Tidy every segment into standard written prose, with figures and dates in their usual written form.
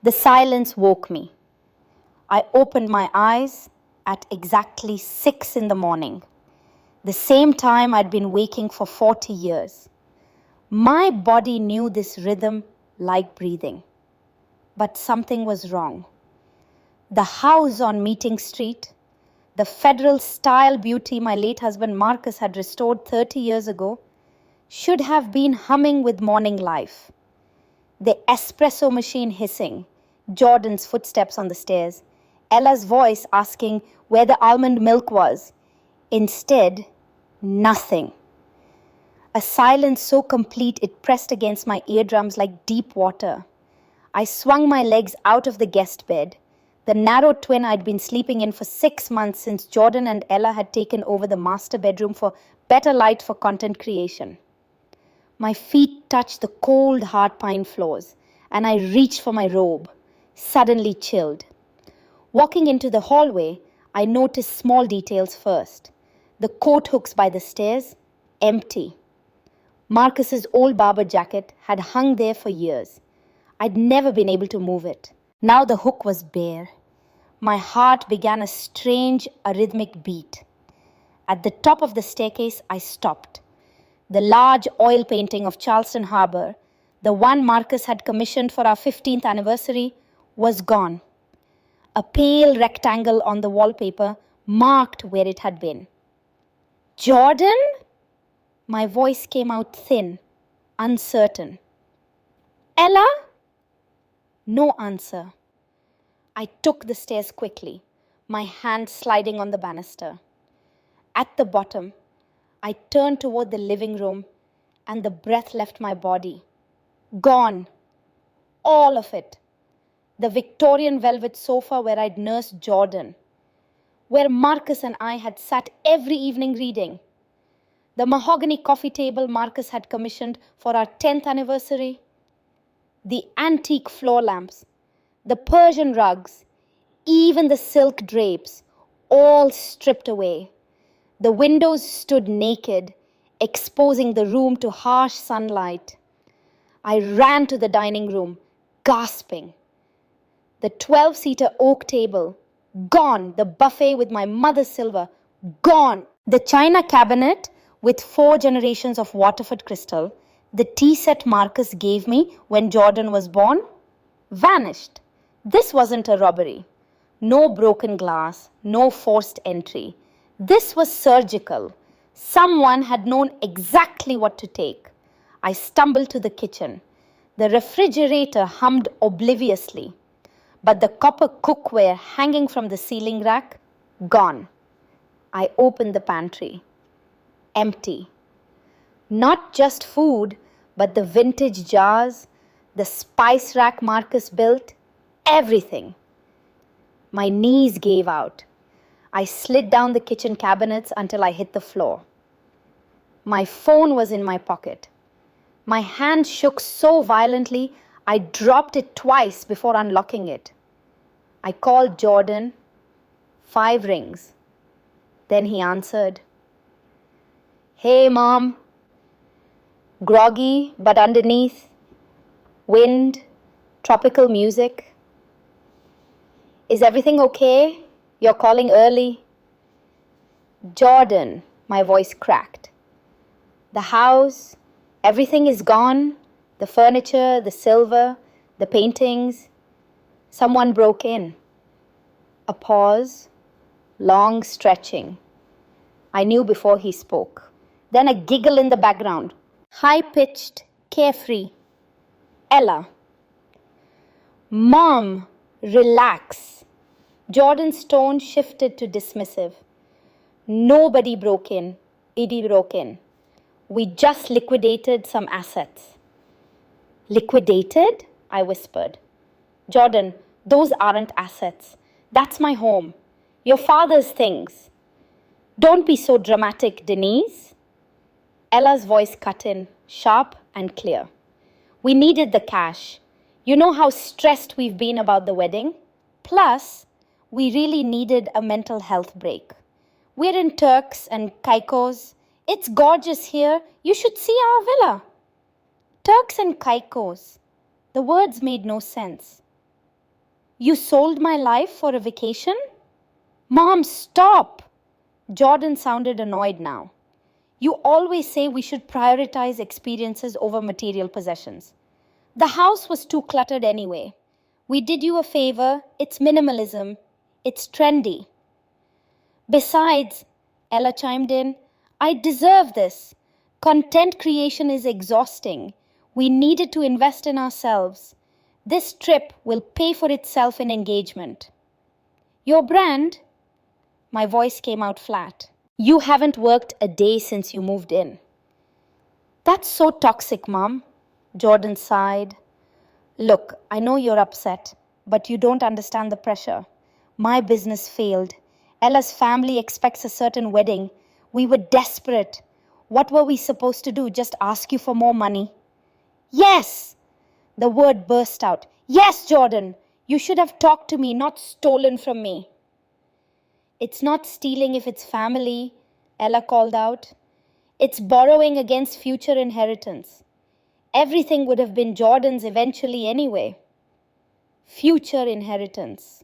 The silence woke me. I opened my eyes at exactly 6 in the morning, the same time I'd been waking for 40 years. My body knew this rhythm like breathing. But something was wrong. The house on Meeting Street, the federal style beauty my late husband Marcus had restored 30 years ago, should have been humming with morning life. The espresso machine hissing, Jordan's footsteps on the stairs, Ella's voice asking where the almond milk was. Instead, nothing. A silence so complete it pressed against my eardrums like deep water. I swung my legs out of the guest bed, the narrow twin I'd been sleeping in for 6 months since Jordan and Ella had taken over the master bedroom for better light for content creation. My feet touched the cold, hard pine floors, and I reached for my robe, suddenly chilled. Walking into the hallway, I noticed small details first. The coat hooks by the stairs, empty. Marcus's old barber jacket had hung there for years. I'd never been able to move it. Now the hook was bare. My heart began a strange, arrhythmic beat. At the top of the staircase, I stopped. The large oil painting of Charleston Harbor, the one Marcus had commissioned for our 15th anniversary, was gone. A pale rectangle on the wallpaper marked where it had been. Jordan? My voice came out thin, uncertain. Ella? No answer. I took the stairs quickly, my hand sliding on the banister. At the bottom, I turned toward the living room and the breath left my body. Gone. All of it. The Victorian velvet sofa where I'd nursed Jordan. Where Marcus and I had sat every evening reading. The mahogany coffee table Marcus had commissioned for our 10th anniversary. The antique floor lamps, the Persian rugs, even the silk drapes, all stripped away. The windows stood naked, exposing the room to harsh sunlight. I ran to the dining room, gasping. The 12-seater oak table, gone. The buffet with my mother's silver, gone. The china cabinet with 4 generations of Waterford crystal, the tea set Marcus gave me when Jordan was born, vanished. This wasn't a robbery. No broken glass, no forced entry. This was surgical. Someone had known exactly what to take. I stumbled to the kitchen. The refrigerator hummed obliviously, but the copper cookware hanging from the ceiling rack, gone. I opened the pantry. Empty. Not just food, but the vintage jars, the spice rack Marcus built, everything. My knees gave out. I slid down the kitchen cabinets until I hit the floor. My phone was in my pocket. My hand shook so violently, I dropped it twice before unlocking it. I called Jordan. 5 rings. Then he answered. Hey, Mom. Groggy, but underneath, wind, tropical music. Is everything okay? You're calling early. Jordan, my voice cracked. The house, everything is gone. The furniture, the silver, the paintings. Someone broke in. A pause, long stretching. I knew before he spoke. Then a giggle in the background. High-pitched, carefree. Ella. Mom, relax. Jordan's tone shifted to dismissive. Nobody broke in. Edie broke in. We just liquidated some assets. Liquidated? I whispered. Jordan, those aren't assets. That's my home. Your father's things. Don't be so dramatic, Denise. Ella's voice cut in, sharp and clear. We needed the cash. You know how stressed we've been about the wedding? Plus, we really needed a mental health break. We're in Turks and Caicos. It's gorgeous here. You should see our villa. Turks and Caicos. The words made no sense. You sold my life for a vacation? Mom, stop! Jordan sounded annoyed now. You always say we should prioritize experiences over material possessions. The house was too cluttered anyway. We did you a favor. It's minimalism. It's trendy. Besides, Ella chimed in, I deserve this. Content creation is exhausting. We needed to invest in ourselves. This trip will pay for itself in engagement. Your brand? My voice came out flat. You haven't worked a day since you moved in. That's so toxic, Mom. Jordan sighed. Look, I know you're upset, but you don't understand the pressure. My business failed. Ella's family expects a certain wedding. We were desperate. What were we supposed to do? Just ask you for more money? Yes! The word burst out. Yes, Jordan! You should have talked to me, not stolen from me. It's not stealing if it's family, Ella called out. It's borrowing against future inheritance. Everything would have been Jordan's eventually anyway. Future inheritance.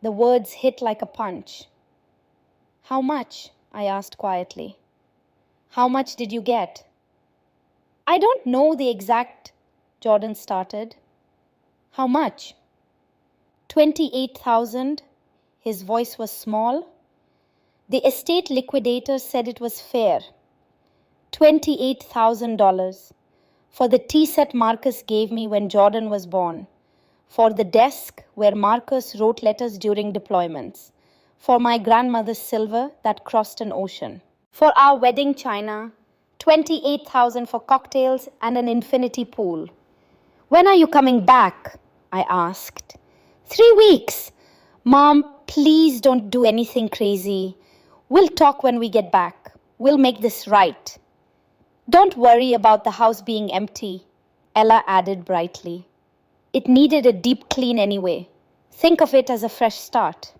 The words hit like a punch. How much? I asked quietly. How much did you get? I don't know the exact, Jordan started. How much? 28,000. His voice was small. The estate liquidator said it was fair. $28,000 for the tea set Marcus gave me when Jordan was born, for the desk where Marcus wrote letters during deployments, for my grandmother's silver that crossed an ocean, for our wedding china, 28,000 for cocktails and an infinity pool. When are you coming back? I asked. 3 weeks. Mom, please don't do anything crazy. We'll talk when we get back. We'll make this right. Don't worry about the house being empty, Ella added brightly. It needed a deep clean anyway. Think of it as a fresh start.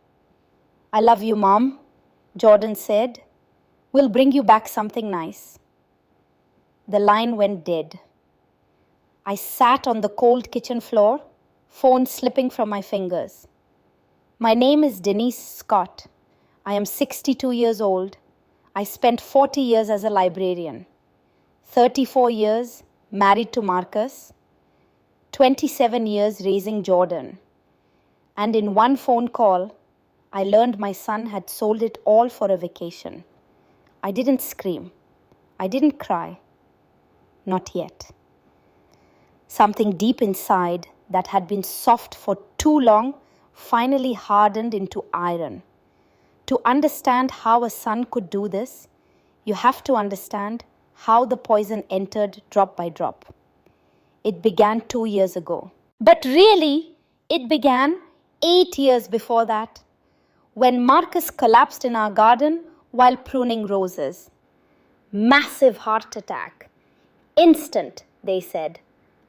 I love you, Mom, Jordan said. We'll bring you back something nice. The line went dead. I sat on the cold kitchen floor, phone slipping from my fingers. My name is Denise Scott. I am 62 years old. I spent 40 years as a librarian. 34 years married to Marcus. 27 years raising Jordan. And in one phone call, I learned my son had sold it all for a vacation. I didn't scream. I didn't cry. Not yet. Something deep inside that had been soft for too long finally hardened into iron. To understand how a son could do this, you have to understand how the poison entered drop by drop. It began 2 years ago. But really, it began 8 years before that, when Marcus collapsed in our garden while pruning roses. Massive heart attack. Instant, they said.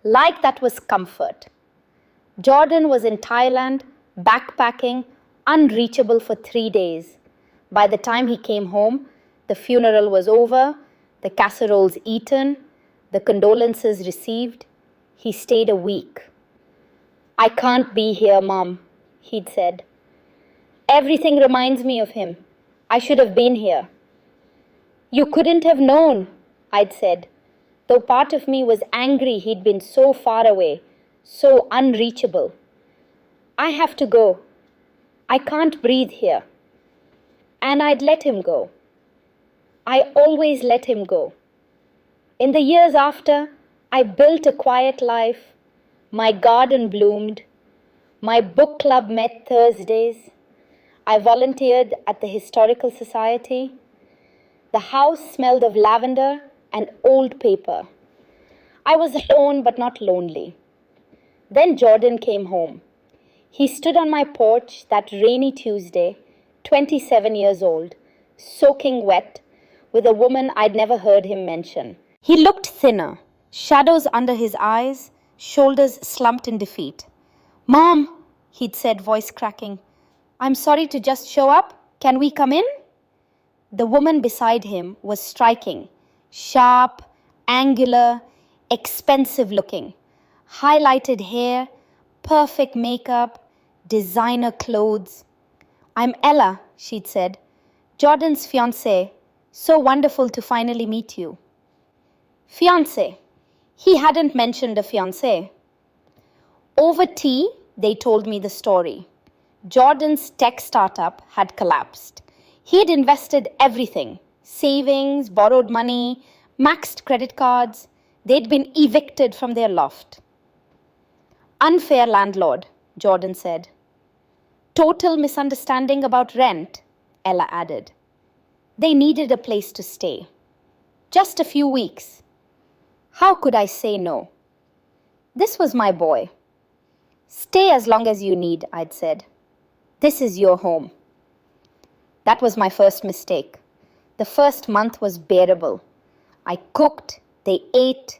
Like that was comfort. Jordan was in Thailand, backpacking, unreachable for 3 days. By the time he came home, the funeral was over, the casseroles eaten, the condolences received. He stayed a week. I can't be here, Mom, he'd said. Everything reminds me of him. I should have been here. You couldn't have known, I'd said, though part of me was angry he'd been so far away, so unreachable. I have to go. I can't breathe here. And I'd let him go. I always let him go. In the years after, I built a quiet life. My garden bloomed. My book club met Thursdays. I volunteered at the Historical Society. The house smelled of lavender and old paper. I was alone but not lonely. Then Jordan came home. He stood on my porch that rainy Tuesday, 27 years old, soaking wet, with a woman I'd never heard him mention. He looked thinner, shadows under his eyes, shoulders slumped in defeat. Mom, he'd said, voice cracking, I'm sorry to just show up. Can we come in? The woman beside him was striking, sharp, angular, expensive looking, highlighted hair, perfect makeup, designer clothes. "I'm Ella," she'd said, "Jordan's fiancée. So wonderful to finally meet you." Fiancé. He hadn't mentioned a fiancé. Over tea, they told me the story. Jordan's tech startup had collapsed. He'd invested everything: savings, borrowed money, maxed credit cards. They'd been evicted from their loft. "Unfair landlord," Jordan said. "Total misunderstanding about rent," Ella added. They needed a place to stay. Just a few weeks. How could I say no? This was my boy. "Stay as long as you need," I'd said. "This is your home." That was my first mistake. The first month was bearable. I cooked, they ate,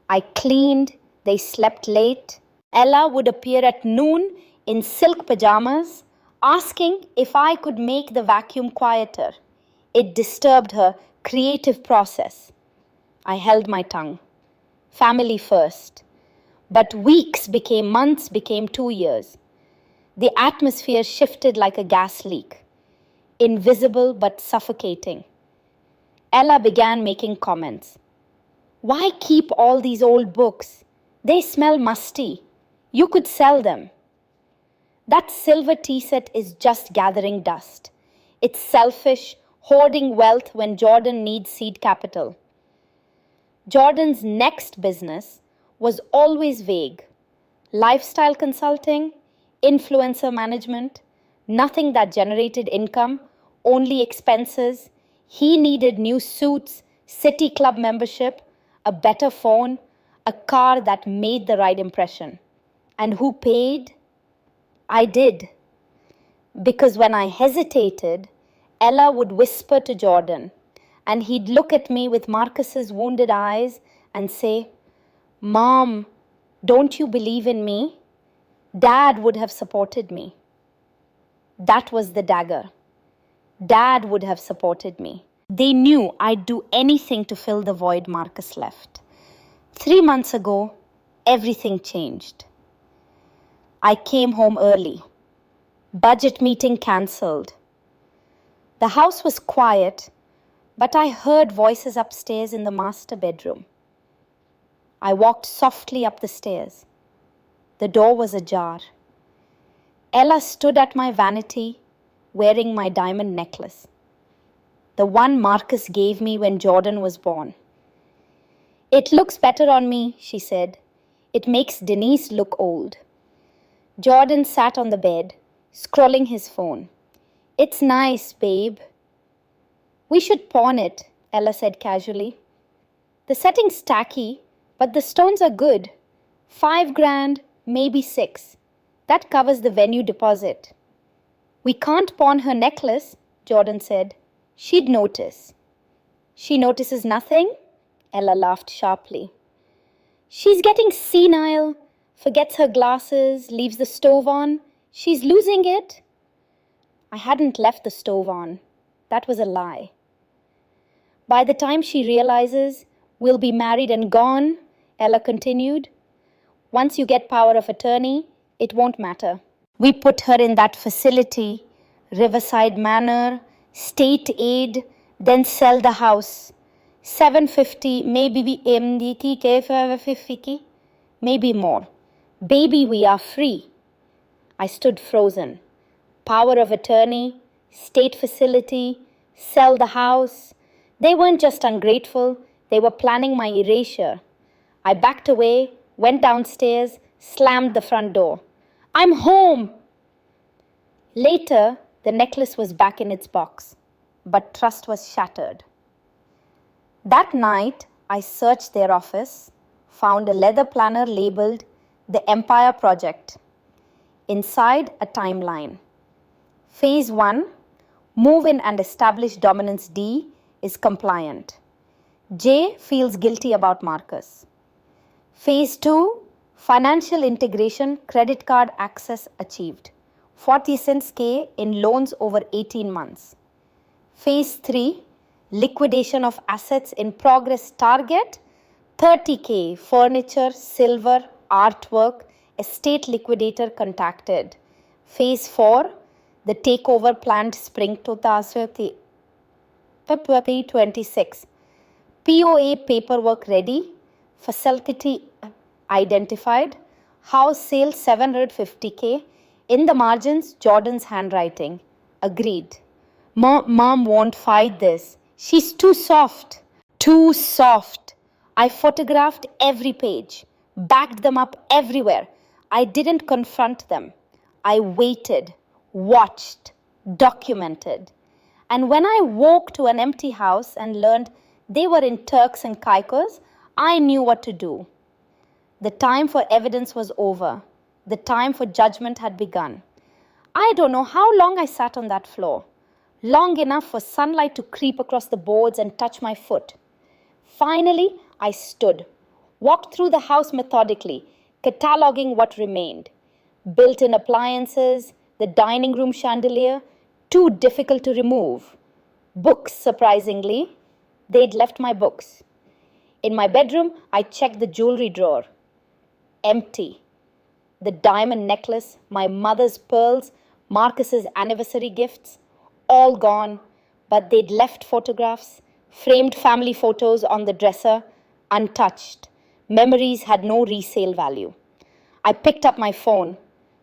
I cleaned, they slept late. Ella would appear at noon in silk pajamas, asking if I could make the vacuum quieter. It disturbed her creative process. I held my tongue. Family first. But weeks became months, became 2 years. The atmosphere shifted like a gas leak, invisible but suffocating. Ella began making comments. "Why keep all these old books? They smell musty. You could sell them." "That silver tea set is just gathering dust. It's selfish, hoarding wealth when Jordan needs seed capital." Jordan's next business was always vague. Lifestyle consulting, influencer management, nothing that generated income, only expenses. He needed new suits, city club membership, a better phone, a car that made the right impression. And who paid? I did. Because when I hesitated, Ella would whisper to Jordan, and he'd look at me with Marcus's wounded eyes and say, "Mom, don't you believe in me? Dad would have supported me." That was the dagger. Dad would have supported me. They knew I'd do anything to fill the void Marcus left. 3 months ago, everything changed. I came home early. Budget meeting cancelled. The house was quiet, but I heard voices upstairs in the master bedroom. I walked softly up the stairs. The door was ajar. Ella stood at my vanity, wearing my diamond necklace, the one Marcus gave me when Jordan was born. "It looks better on me," she said. "It makes Denise look old." Jordan sat on the bed, scrolling his phone. "It's nice, babe." "We should pawn it," Ella said casually. "The setting's tacky, but the stones are good. 5 grand, maybe 6. That covers the venue deposit." "We can't pawn her necklace," Jordan said. "She'd notice." "She notices nothing?" Ella laughed sharply. "She's getting senile, forgets her glasses, leaves the stove on. She's losing it." I hadn't left the stove on. That was a lie. "By the time she realizes we'll be married and gone," Ella continued, "once you get power of attorney, it won't matter." We put her in that facility, Riverside Manor, state aid, then sell the house. 750, maybe more. Baby, we are free. I stood frozen. Power of attorney, state facility, sell the house. They weren't just ungrateful, they were planning my erasure. I backed away, went downstairs, slammed the front door. "I'm home!" Later, the necklace was back in its box, but trust was shattered. That night, I searched their office, found a leather planner labeled The Empire Project. Inside, a timeline. Phase 1, move in and establish dominance D, is compliant. J feels guilty about Marcus. Phase 2, financial integration, credit card access achieved. 40 cents K in loans over 18 months. Phase 3, liquidation of assets in progress target, 30K, furniture, silver, artwork, estate liquidator contacted. Phase 4, the takeover planned spring 2000, February 26. POA paperwork ready, facility identified, house sale 750K, in the margins Jordan's handwriting. Agreed. Mom won't fight this. She's too soft. Too soft. I photographed every page, backed them up everywhere. I didn't confront them. I waited, watched, documented. And when I woke to an empty house and learned they were in Turks and Caicos, I knew what to do. The time for evidence was over. The time for judgment had begun. I don't know how long I sat on that floor. Long enough for sunlight to creep across the boards and touch my foot. Finally, I stood, walked through the house methodically, cataloging what remained. Built-in appliances, the dining room chandelier, too difficult to remove. Books, surprisingly. They'd left my books. In my bedroom, I checked the jewelry drawer. Empty. The diamond necklace, my mother's pearls, Marcus's anniversary gifts, all gone, but they'd left photographs, framed family photos on the dresser, untouched. Memories had no resale value. I picked up my phone.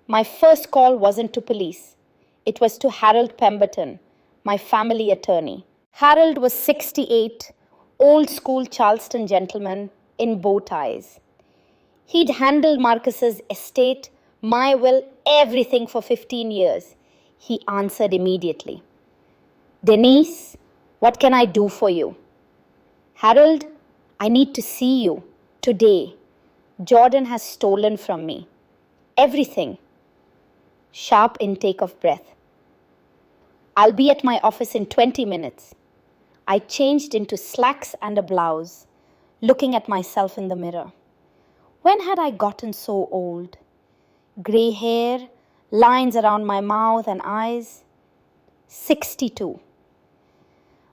My first call wasn't to police. It was to Harold Pemberton, my family attorney. Harold was 68, old school Charleston gentleman in bow ties. He'd handled Marcus's estate, my will, everything for 15 years. He answered immediately. Denise, what can I do for you? Harold, I need to see you today. Jordan has stolen from me. Everything. Sharp intake of breath. I'll be at my office in 20 minutes. I changed into slacks and a blouse, looking at myself in the mirror. When had I gotten so old? Grey hair, lines around my mouth and eyes. 62.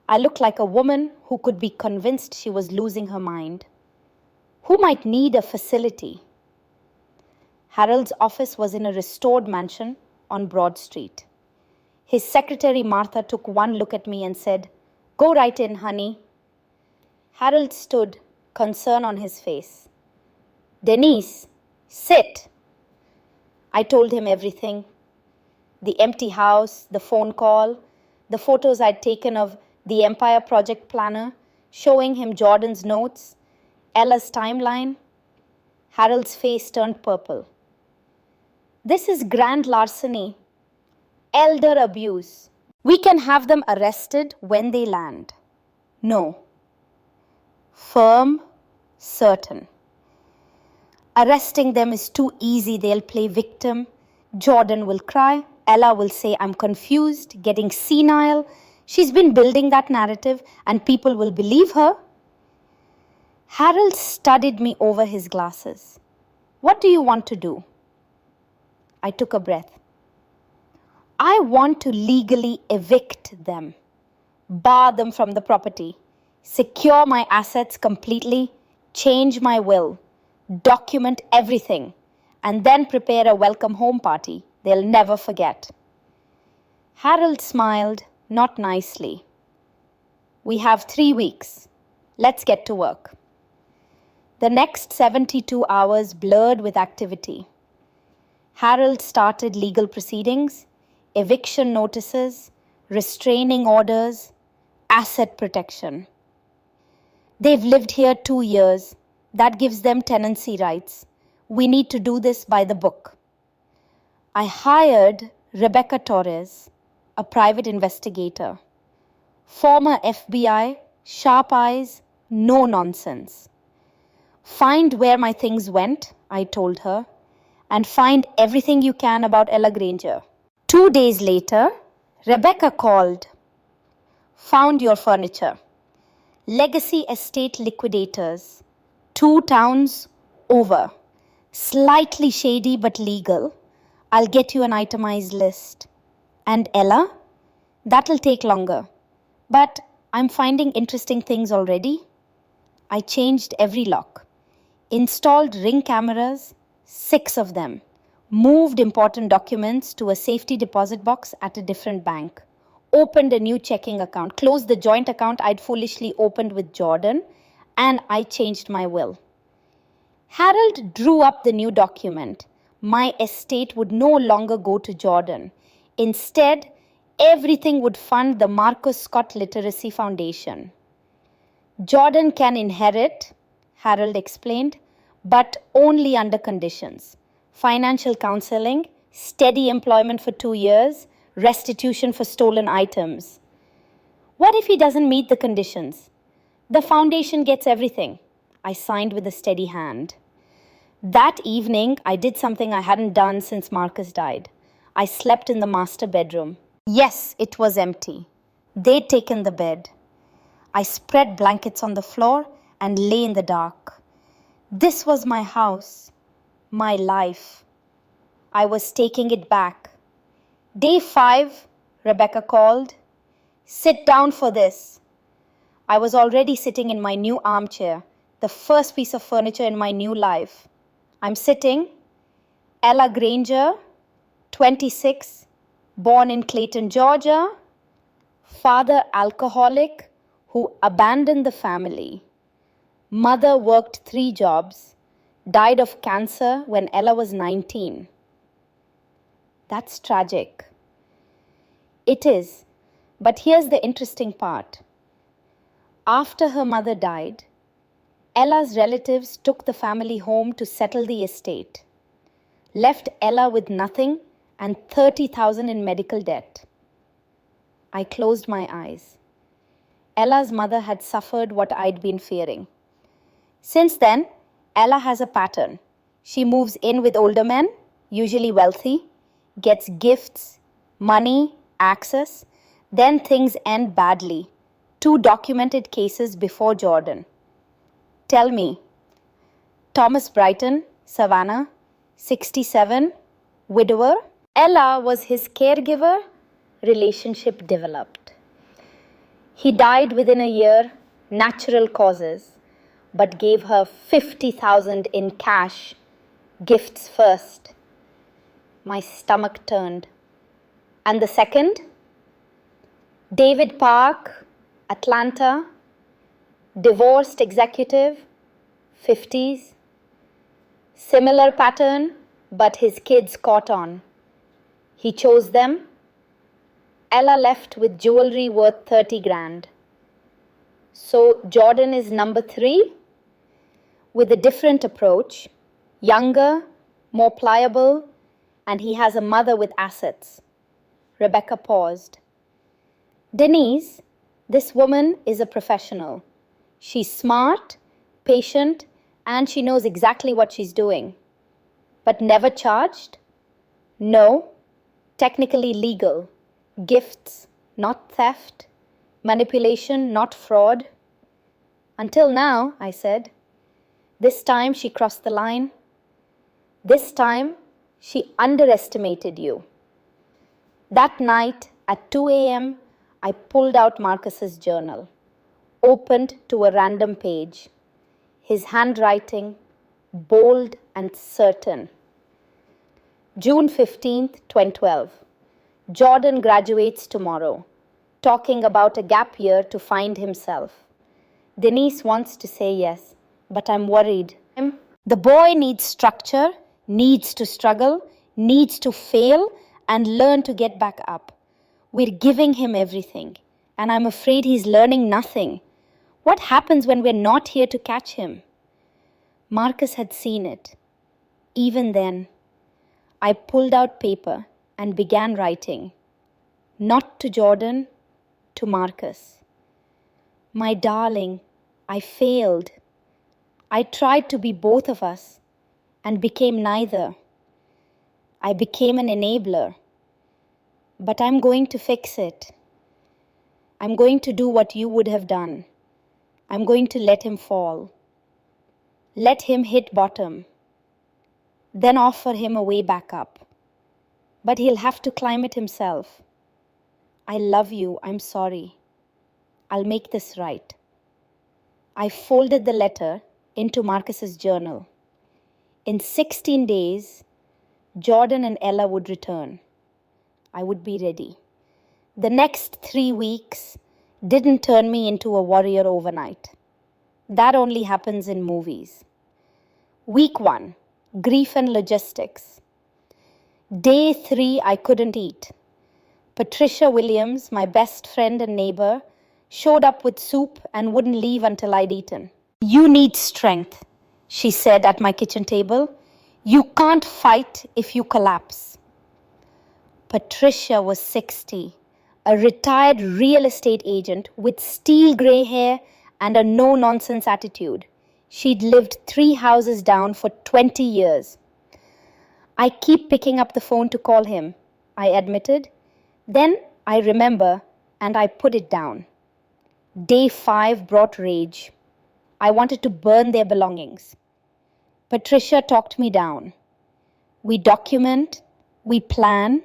I looked like a woman who could be convinced she was losing her mind. Who might need a facility? Harold's office was in a restored mansion on Broad Street. His secretary Martha took one look at me and said, "Go right in, honey." Harold stood, concern on his face. "Denise, sit." I told him everything. The empty house, the phone call, the photos I'd taken of the Empire Project planner, showing him Jordan's notes, Ella's timeline. Harold's face turned purple. "This is grand larceny, elder abuse. We can have them arrested when they land." No. Firm, certain. Arresting them is too easy. They'll play victim. Jordan will cry. Ella will say, "I'm confused, getting senile." She's been building that narrative and people will believe her. Harold studied me over his glasses. "What do you want to do?" I took a breath. "I want to legally evict them, bar them from the property, secure my assets completely, change my will, document everything, and then prepare a welcome home party they'll never forget." Harold smiled, not nicely. "We have 3 weeks. Let's get to work." The next 72 hours blurred with activity. Harold started legal proceedings, eviction notices, restraining orders, asset protection. They've lived here 2 years. That gives them tenancy rights. We need to do this by the book. I hired Rebecca Torres, a private investigator. Former FBI, sharp eyes, no nonsense. "Find where my things went," I told her, "and find everything you can about Ella Granger." 2 days later, Rebecca called. "Found your furniture. Legacy estate liquidators. 2 towns over. Slightly shady but legal. I'll get you an itemized list. And Ella? That'll take longer. But I'm finding interesting things already." I changed every lock. Installed Ring cameras, 6 of them. moved important documents to a safety deposit box at a different bank, opened a new checking account, closed the joint account I'd foolishly opened with Jordan, and I changed my will. Harold drew up the new document. My estate would no longer go to Jordan. Instead, everything would fund the Marcus Scott Literacy Foundation. Jordan can inherit, Harold explained, but only under conditions: financial counseling, steady employment for 2 years, restitution for stolen items. What if he doesn't meet the conditions? The foundation gets everything. I signed with a steady hand. That evening, I did something I hadn't done since Marcus died. I slept in the master bedroom. Yes, it was empty. They'd taken the bed. I spread blankets on the floor and lay in the dark. This was my house, my life. I was taking it back. Day 5, Rebecca called. Sit down for this. I was already sitting in my new armchair, the first piece of furniture in my new life. I'm sitting. Ella Granger, 26, born in Clayton, Georgia. Father alcoholic who abandoned the family. Mother worked 3 jobs, died of cancer when Ella was 19. That's tragic. It is, but here's the interesting part. After her mother died, Ella's relatives took the family home to settle the estate, left Ella with nothing and $30,000 in medical debt. I closed my eyes. Ella's mother had suffered what I'd been fearing. Since then, Ella has a pattern. She moves in with older men, usually wealthy, gets gifts, money, access, then things end badly. 2 documented cases before Jordan. Tell me, Thomas Brighton, Savannah, 67, widower. Ella was his caregiver. Relationship developed. He died within a year, natural causes, but gave her $50,000 in cash, gifts first. My stomach turned. And the second? David Park, Atlanta, divorced executive, 50s. Similar pattern, but his kids caught on. He chose them. Ella left with jewelry worth 30 grand. So Jordan is number 3 with a different approach, younger, more pliable, and he has a mother with assets. Rebecca paused. Denise, this woman is a professional. She's smart, patient, and she knows exactly what she's doing. But never charged? No. Technically legal. Gifts, not theft. Manipulation, not fraud. Until now, I said. This time she crossed the line. This time she underestimated you. That night at 2 a.m., I pulled out Marcus's journal, opened to a random page. His handwriting, bold and certain. June 15th, 2012. Jordan graduates tomorrow, talking about a gap year to find himself. Denise wants to say yes, but I'm worried. The boy needs structure, needs to struggle, needs to fail, and learn to get back up. We're giving him everything, and I'm afraid he's learning nothing. What happens when we're not here to catch him? Marcus had seen it. Even then, I pulled out paper and began writing. Not to Jordan, to Marcus. My darling, I failed. I tried to be both of us and became neither. I became an enabler. But I'm going to fix it. I'm going to do what you would have done. I'm going to let him fall. Let him hit bottom. Then offer him a way back up. But he'll have to climb it himself. I love you. I'm sorry. I'll make this right. I folded the letter into Marcus's journal. In 16 days, Jordan and Ella would return. I would be ready. The next 3 weeks didn't turn me into a warrior overnight. That only happens in movies. Week 1, grief and logistics. Day 3, I couldn't eat. Patricia Williams, my best friend and neighbor, showed up with soup and wouldn't leave until I'd eaten. "You need strength," she said at my kitchen table. "You can't fight if you collapse." Patricia was 60, a retired real estate agent with steel gray hair and a no-nonsense attitude. She'd lived 3 houses down for 20 years. "I keep picking up the phone to call him," I admitted. Then I remember and I put it down. Day 5 brought rage. I wanted to burn their belongings. Patricia talked me down. We document, we plan.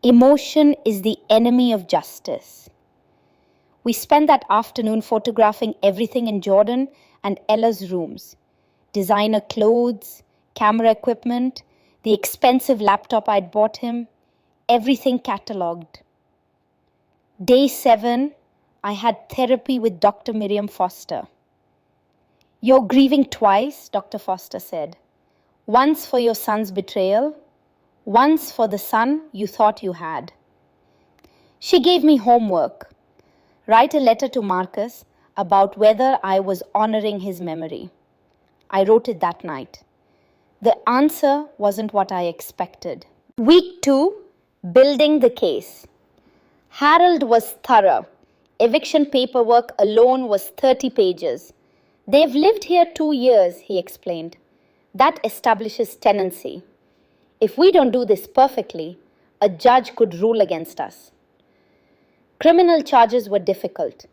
Emotion is the enemy of justice. We spent that afternoon photographing everything in Jordan and Ella's rooms. Designer clothes, camera equipment, the expensive laptop I'd bought him, everything catalogued. Day 7, I had therapy with Dr. Miriam Foster. "You're grieving twice," Dr. Foster said. "Once for your son's betrayal, once for the son you thought you had." She gave me homework. Write a letter to Marcus about whether I was honoring his memory. I wrote it that night. The answer wasn't what I expected. Week 2, building the case. Harold was thorough. Eviction paperwork alone was 30 pages. "They've lived here 2 years, he explained. That establishes tenancy. If we don't do this perfectly, a judge could rule against us." Criminal charges were difficult.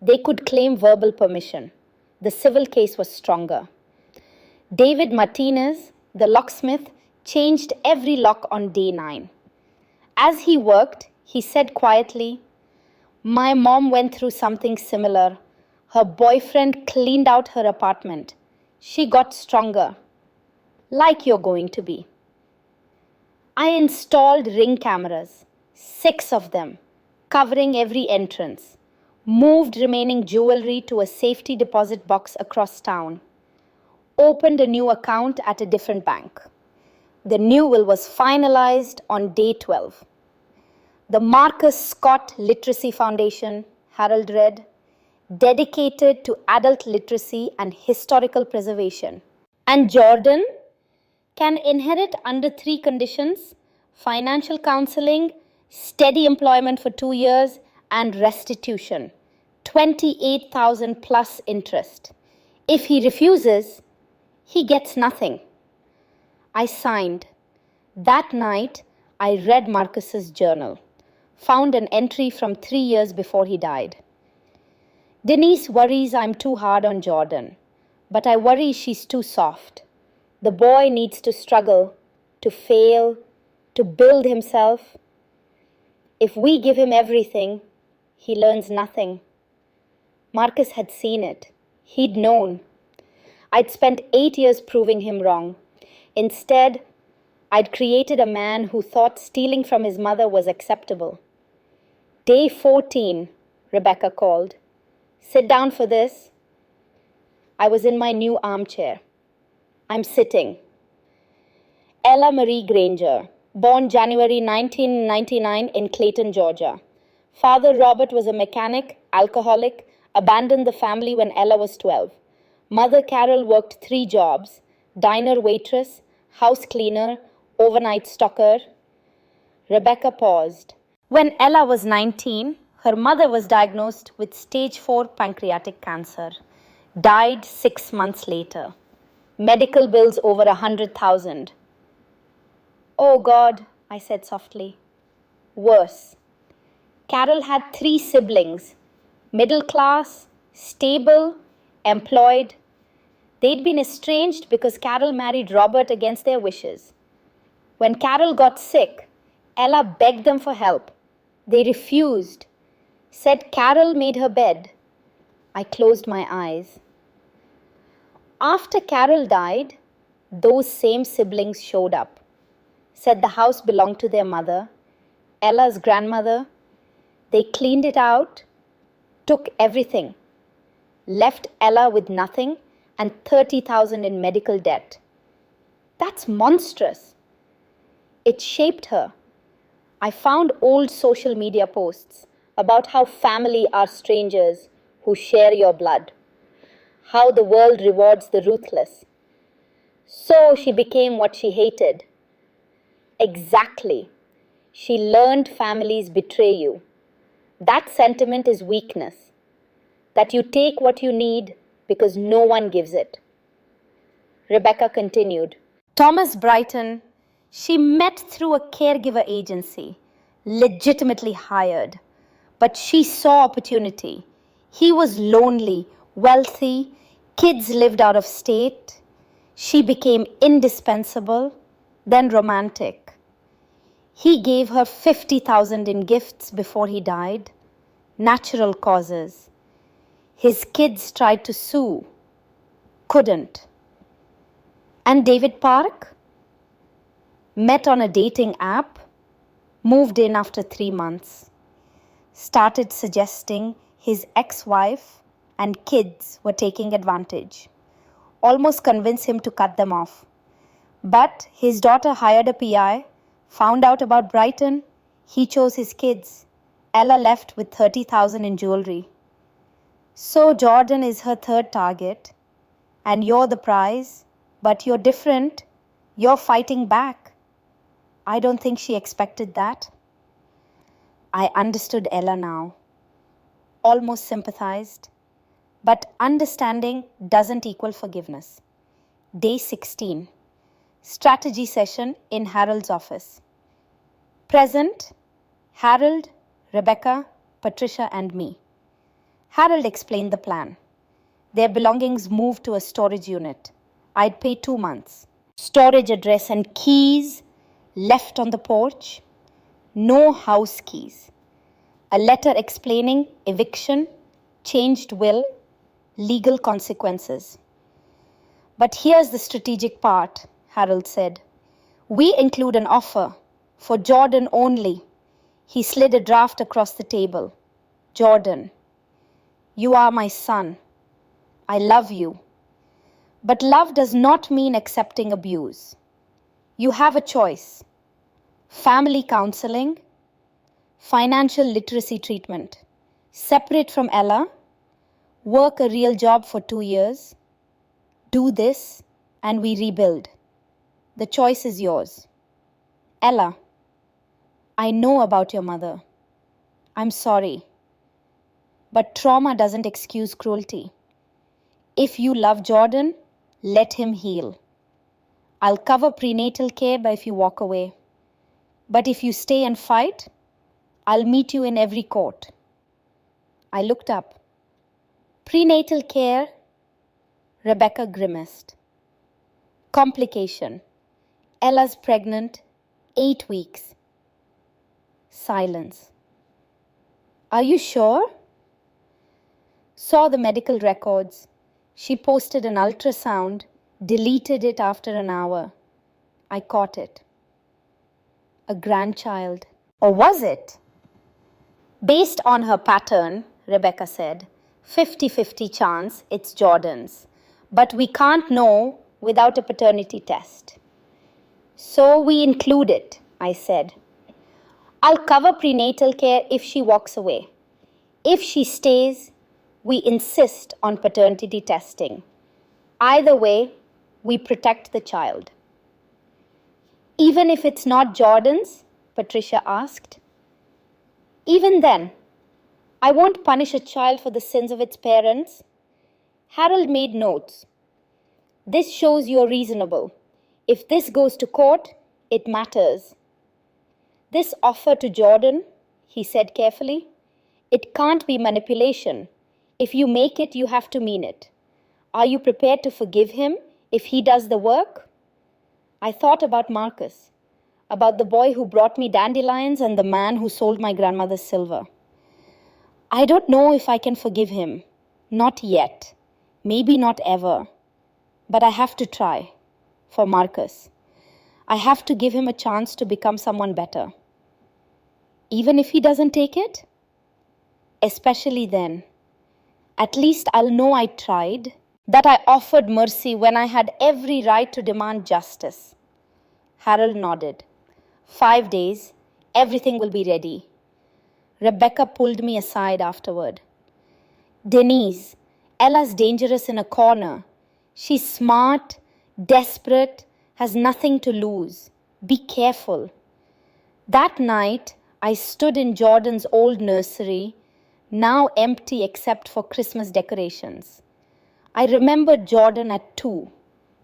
They could claim verbal permission. The civil case was stronger. David Martinez, the locksmith, changed every lock on day 9. As he worked, he said quietly, "My mom went through something similar. Her boyfriend cleaned out her apartment. She got stronger. Like you're going to be." I installed ring cameras, 6 of them, covering every entrance, moved remaining jewelry to a safety deposit box across town, opened a new account at a different bank. The new will was finalized on day 12. "The Marcus Scott Literacy Foundation," Harold read, "dedicated to adult literacy and historical preservation. And Jordan can inherit under 3 conditions: financial counseling, steady employment for 2 years, and restitution, 28,000 plus interest. If he refuses, he gets nothing." I signed. That night, I read Marcus's journal, found an entry from 3 years before he died. "Denise worries I'm too hard on Jordan, but I worry she's too soft. The boy needs to struggle, to fail, to build himself. If we give him everything, he learns nothing." Marcus had seen it. He'd known. I'd spent 8 years proving him wrong. Instead, I'd created a man who thought stealing from his mother was acceptable. "Day 14, Rebecca called. "Sit down for this." I was in my new armchair. I'm sitting. Ella Marie Granger, born January 1999 in Clayton, Georgia. Father Robert was a mechanic, alcoholic, abandoned the family when Ella was 12. Mother Carol worked 3 jobs: diner waitress, house cleaner, overnight stalker. Rebecca paused. When Ella was 19, her mother was diagnosed with stage 4 pancreatic cancer. Died 6 months later. Medical bills over 100,000. "Oh God," I said softly. Worse. Carol had 3 siblings, middle class, stable, employed. They'd been estranged because Carol married Robert against their wishes. When Carol got sick, Ella begged them for help. They refused, said Carol made her bed. I closed my eyes. After Carol died, those same siblings showed up. said the house belonged to their mother, Ella's grandmother. They cleaned it out, took everything, left Ella with nothing and 30,000 in medical debt. That's monstrous. It shaped her. I found old social media posts about how family are strangers who share your blood, how the world rewards the ruthless. So she became what she hated. Exactly. She learned families betray you. That sentiment is weakness, that you take what you need because no one gives it. Rebecca continued. Thomas Brighton, she met through a caregiver agency, legitimately hired. But she saw opportunity. He was lonely, wealthy, kids lived out of state. She became indispensable, then romantic. He gave her 50,000 in gifts before he died. Natural causes. His kids tried to sue. Couldn't. And David Park? Met on a dating app. Moved in after 3 months. Started suggesting his ex-wife and kids were taking advantage. Almost convinced him to cut them off. But his daughter hired a PI, found out about Brighton. He chose his kids. Ella left with 30,000 in jewelry. So Jordan is her third target, and you're the prize, but you're different. You're fighting back. I don't think she expected that. I understood Ella now. Almost sympathized. But understanding doesn't equal forgiveness. Day 16. Strategy session in Harold's office. Present, Harold, Rebecca, Patricia and me. Harold explained the plan. Their belongings moved to a storage unit. I'd pay 2 months. Storage address and keys left on the porch. No house keys. A letter explaining eviction, changed will, legal consequences. But here's the strategic part, Harold said. We include an offer for Jordan only. He slid a draft across the table. Jordan, you are my son. I love you. But love does not mean accepting abuse. You have a choice. Family counseling, financial literacy treatment, separate from Ella, work a real job for 2 years, do this, and we rebuild. The choice is yours. Ella, I know about your mother. I'm sorry. But trauma doesn't excuse cruelty. If you love Jordan, let him heal. I'll cover prenatal care if you walk away. But if you stay and fight, I'll meet you in every court. I looked up. Prenatal care? Rebecca grimaced. Complication. Ella's pregnant, 8 weeks. Silence. Are you sure? Saw the medical records. She posted an ultrasound, deleted it after an hour. I caught it. A grandchild. Or was it? Based on her pattern, Rebecca said, 50-50 chance it's Jordan's. But we can't know without a paternity test. So we include it, I said. I'll cover prenatal care if she walks away. If she stays, we insist on paternity testing. Either way, we protect the child. Even if it's not Jordan's? Patricia asked. Even then, I won't punish a child for the sins of its parents. Harold made notes. This shows you're reasonable. If this goes to court, it matters. This offer to Jordan, he said carefully, it can't be manipulation. If you make it, you have to mean it. Are you prepared to forgive him if he does the work? I thought about Marcus, about the boy who brought me dandelions and the man who sold my grandmother's silver. I don't know if I can forgive him. Not yet. Maybe not ever. But I have to try. For Marcus. I have to give him a chance to become someone better. Even if he doesn't take it? Especially then. At least I'll know I tried, that I offered mercy when I had every right to demand justice. Harold nodded. 5 days, everything will be ready. Rebecca pulled me aside afterward. Denise, Ella's dangerous in a corner. She's smart, desperate, has nothing to lose. Be careful. That night, I stood in Jordan's old nursery, now empty except for Christmas decorations. I remembered Jordan at 2,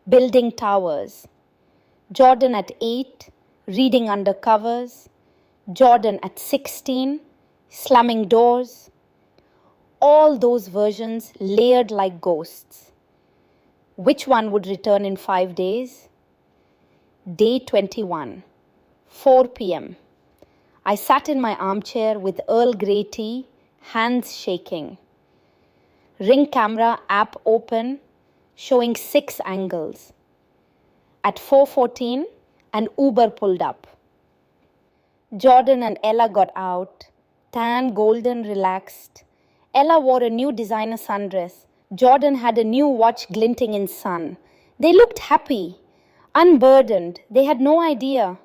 building towers. Jordan at 8, reading under covers. Jordan at 16, slamming doors. All those versions layered like ghosts. Which one would return in 5 days? Day 21, 4 p.m. I sat in my armchair with Earl Grey tea, hands shaking. Ring camera app open, showing 6 angles. At 4:14, an Uber pulled up. Jordan and Ella got out, tan, golden, relaxed. Ella wore a new designer sundress. Jordan had a new watch glinting in sun. They looked happy, unburdened. They had no idea.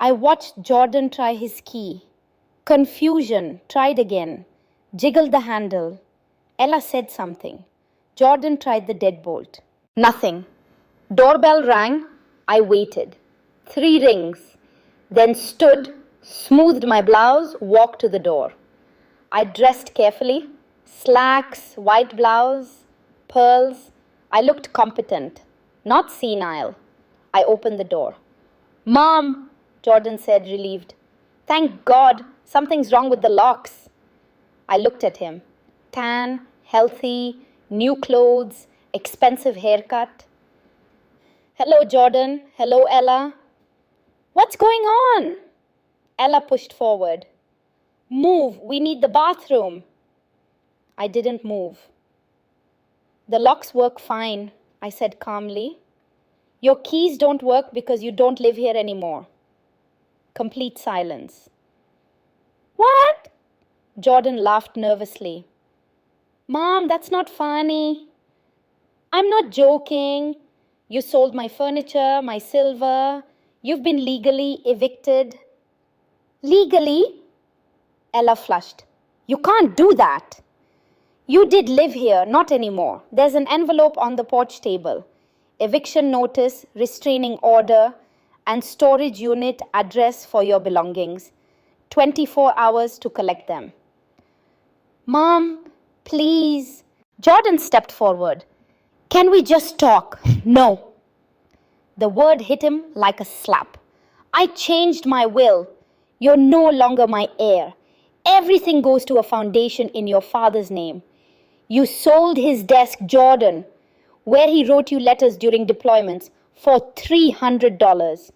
I watched Jordan try his key. Confusion, tried again. Jiggled the handle. Ella said something. Jordan tried the deadbolt. Nothing. Doorbell rang. I waited. 3 rings. Then stood, smoothed my blouse, walked to the door. I dressed carefully. Slacks, white blouse, pearls. I looked competent, not senile. I opened the door. Mom, Jordan said, relieved. Thank God, something's wrong with the locks. I looked at him. Tan, healthy, new clothes, expensive haircut. Hello, Jordan. Hello, Ella. What's going on? Ella pushed forward. Move, we need the bathroom. I didn't move. The locks work fine, I said calmly. Your keys don't work because you don't live here anymore. Complete silence. What? Jordan laughed nervously. Mom, that's not funny. I'm not joking. You sold my furniture, my silver. You've been legally evicted. Legally? Ella flushed. You can't do that. You did live here, not anymore. There's an envelope on the porch table. Eviction notice, restraining order, and storage unit address for your belongings. 24 hours to collect them. Mom, please. Jordan stepped forward. Can we just talk? No. The word hit him like a slap. I changed my will. You're no longer my heir. Everything goes to a foundation in your father's name. You sold his desk, Jordan, where he wrote you letters during deployments, for $300.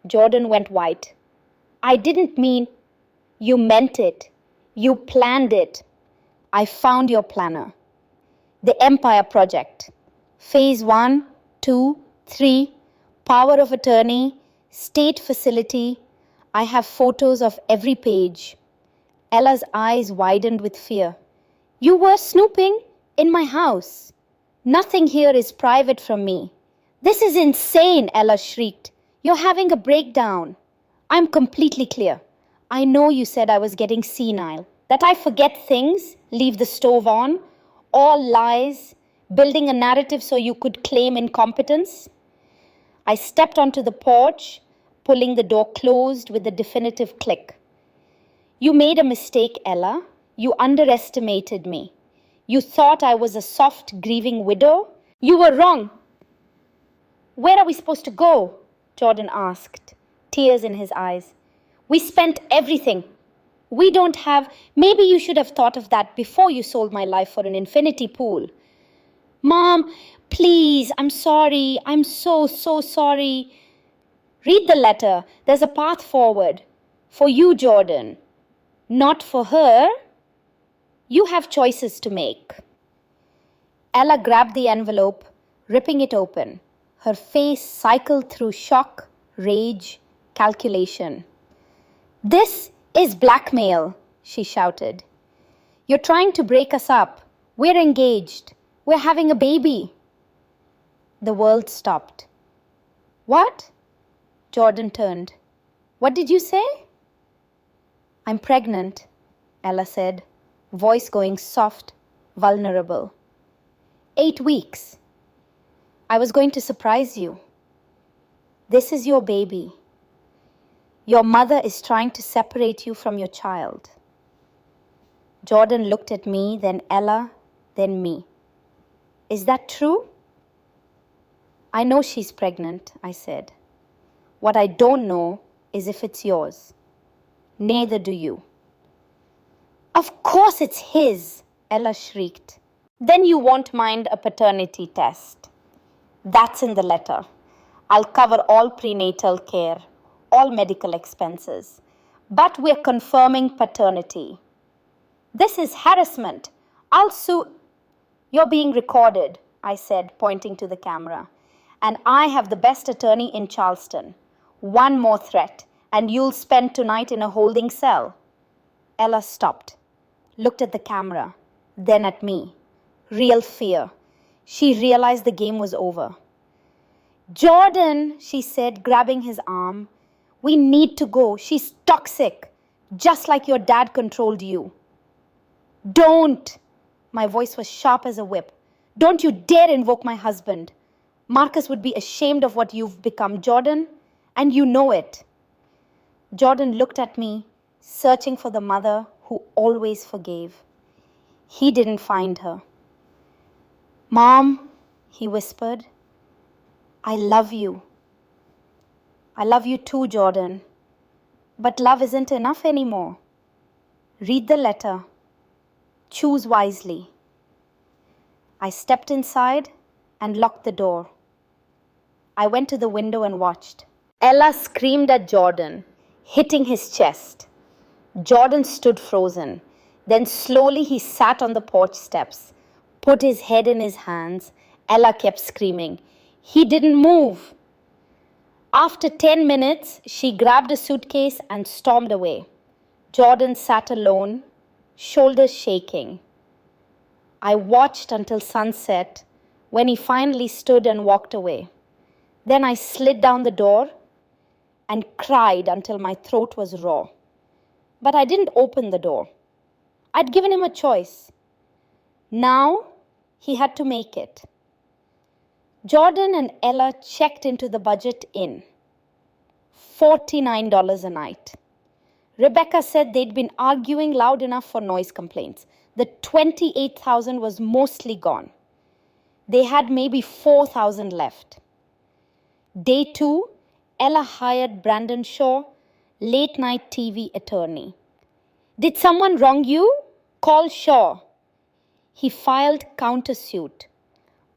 Jordan went white. I didn't mean. You meant it. You planned it. I found your planner. The Empire Project. Phase 1, 2, 3, power of attorney, state facility. I have photos of every page. Ella's eyes widened with fear. You were snooping in my house. Nothing here is private from me. This is insane, Ella shrieked. You're having a breakdown. I'm completely clear. I know you said I was getting senile, that I forget things, leave the stove on, all lies, building a narrative so you could claim incompetence. I stepped onto the porch, pulling the door closed with a definitive click. You made a mistake, Ella. You underestimated me. You thought I was a soft, grieving widow. You were wrong. Where are we supposed to go? Jordan asked, tears in his eyes. We spent everything. We don't have. Maybe you should have thought of that before you sold my life for an infinity pool. Mom, please, I'm sorry. I'm so sorry. Read the letter. There's a path forward. For you, Jordan. Not for her. You have choices to make. Ella grabbed the envelope, ripping it open. Her face cycled through shock, rage, calculation. "This is blackmail," she shouted. "You're trying to break us up. We're engaged. We're having a baby." The world stopped. "What?" Jordan turned. "What did you say?" "I'm pregnant," Ella said, voice going soft, vulnerable. 8 weeks. I was going to surprise you. This is your baby. Your mother is trying to separate you from your child." Jordan looked at me, then Ella, then me. "Is that true?" "I know she's pregnant," I said. "What I don't know is if it's yours. Neither do you." "Of course it's his," Ella shrieked. "Then you won't mind a paternity test." "That's in the letter. I'll cover all prenatal care, all medical expenses. But we're confirming paternity." "This is harassment. I'll sue." "You're being recorded," I said, pointing to the camera. "And I have the best attorney in Charleston. One more threat, and you'll spend tonight in a holding cell." Ella stopped, looked at the camera, then at me. Real fear. She realized the game was over. "Jordan," she said, grabbing his arm, "we need to go. She's toxic, just like your dad controlled you." "Don't!" My voice was sharp as a whip. "Don't you dare invoke my husband. Marcus would be ashamed of what you've become, Jordan, and you know it." Jordan looked at me, searching for the mother who always forgave. He didn't find her. "Mom," he whispered, "I love you." "I love you too, Jordan. But love isn't enough anymore. Read the letter. Choose wisely." I stepped inside and locked the door. I went to the window and watched. Ella screamed at Jordan, hitting his chest. Jordan stood frozen. Then slowly he sat on the porch steps, put his head in his hands. Ella kept screaming. He didn't move. After 10 minutes, she grabbed a suitcase and stormed away. Jordan sat alone, shoulders shaking. I watched until sunset, when he finally stood and walked away. Then I slid down the door and cried until my throat was raw. But I didn't open the door. I'd given him a choice. Now he had to make it. Jordan and Ella checked into the budget inn. $49 a night. Rebecca said they'd been arguing loud enough for noise complaints. The $28,000 was mostly gone. They had maybe $4,000 left. Day 2, Ella hired Brandon Shaw, late-night TV attorney. "Did someone wrong you? Call Shaw." He filed countersuit,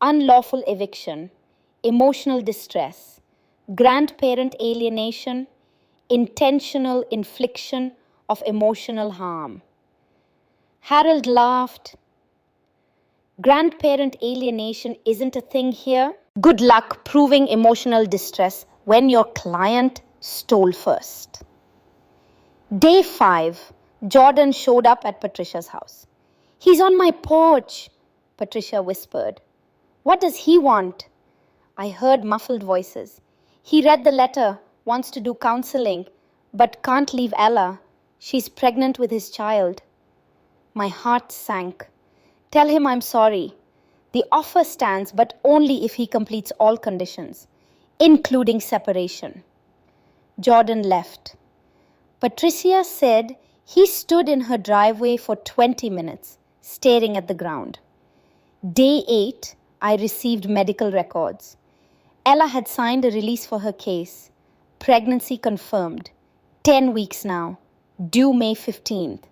unlawful eviction, emotional distress, grandparent alienation, intentional infliction of emotional harm. Harold laughed. "Grandparent alienation isn't a thing here. Good luck proving emotional distress when your client stole first." Day 5, Jordan showed up at Patricia's house. "He's on my porch," Patricia whispered. "What does he want?" I heard muffled voices. "He read the letter, wants to do counseling, but can't leave Ella. She's pregnant with his child." My heart sank. "Tell him I'm sorry. The offer stands, but only if he completes all conditions, including separation." Jordan left. Patricia said he stood in her driveway for 20 minutes, staring at the ground. Day 8, I received medical records. Ella had signed a release for her case. Pregnancy confirmed. 10 weeks now. Due May 15th.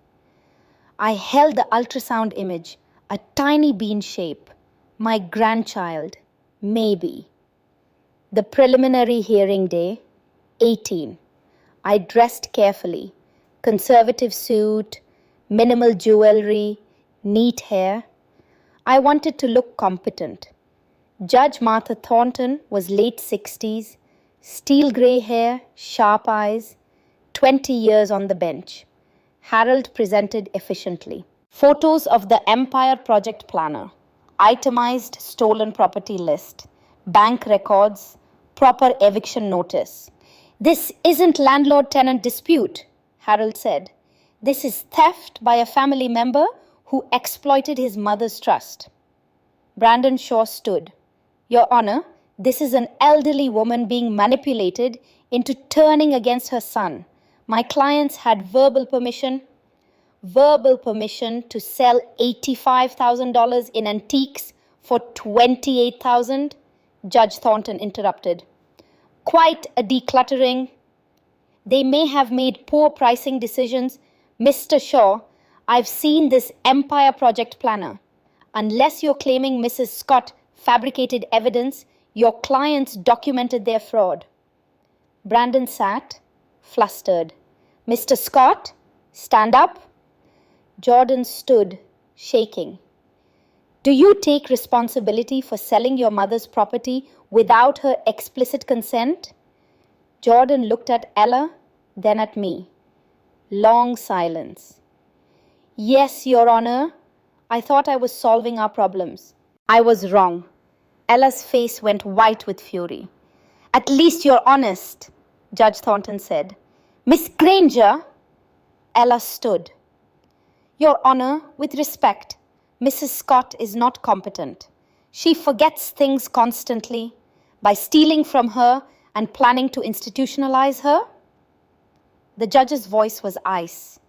I held the ultrasound image, a tiny bean shape. My grandchild, maybe. The preliminary hearing day, 18. I dressed carefully. Conservative suit, minimal jewelry, neat hair. I wanted to look competent. Judge Martha Thornton was late 60s, steel grey hair, sharp eyes, 20 years on the bench. Harold presented efficiently. Photos of the Empire Project Planner, itemized stolen property list, bank records, proper eviction notice. This isn't landlord-tenant dispute, Harold said. This is theft by a family member who exploited his mother's trust. Brandon Shaw stood. Your Honor, this is an elderly woman being manipulated into turning against her son. My clients had verbal permission to sell $85,000 in antiques for $28,000. Judge Thornton interrupted. Quite a decluttering. They may have made poor pricing decisions. Mr. Shaw, I've seen this Empire Project Planner. Unless you're claiming Mrs. Scott fabricated evidence, your clients documented their fraud. Brandon sat, flustered. Mr. Scott, stand up. Jordan stood, shaking. Do you take responsibility for selling your mother's property without her explicit consent? Jordan looked at Ella, then at me. Long silence. Yes, Your Honor. I thought I was solving our problems. I was wrong. Ella's face went white with fury. At least you're honest, Judge Thornton said. Miss Granger? Ella stood. Your Honor, with respect, Mrs. Scott is not competent. She forgets things constantly. By stealing from her and planning to institutionalize her? The judge's voice was ice.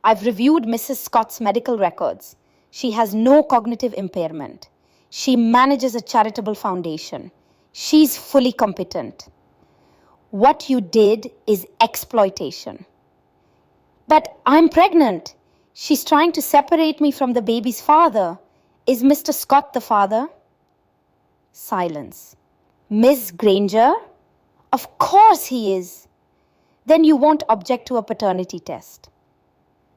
I've reviewed Mrs. Scott's medical records. She has no cognitive impairment. She manages a charitable foundation. She's fully competent. What you did is exploitation. But I'm pregnant. She's trying to separate me from the baby's father. Is Mr. Scott the father? Silence. Miss Granger? Of course he is. Then you won't object to a paternity test.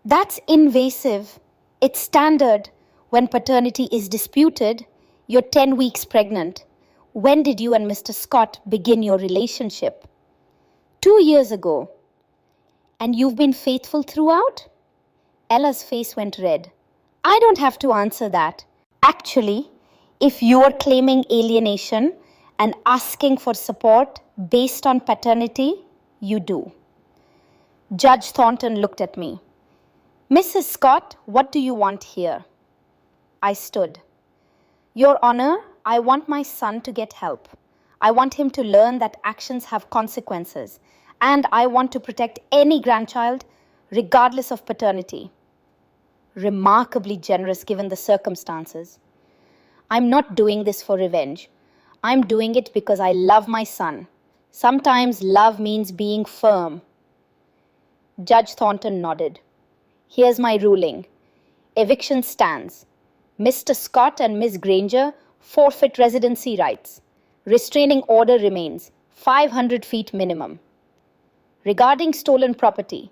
That's invasive. It's standard. When paternity is disputed, you're 10 weeks pregnant. When did you and Mr. Scott begin your relationship? 2 years ago. And you've been faithful throughout? Ella's face went red. I don't have to answer that. Actually, if you're claiming alienation and asking for support based on paternity, you do. Judge Thornton looked at me. Mrs. Scott, what do you want here? I stood. Your Honor, I want my son to get help. I want him to learn that actions have consequences, and I want to protect any grandchild, regardless of paternity. Remarkably generous given the circumstances. I'm not doing this for revenge. I'm doing it because I love my son. Sometimes love means being firm. Judge Thornton nodded. Here's my ruling. Eviction stands. Mr. Scott and Miss Granger forfeit residency rights. Restraining order remains. 500 feet minimum. Regarding stolen property,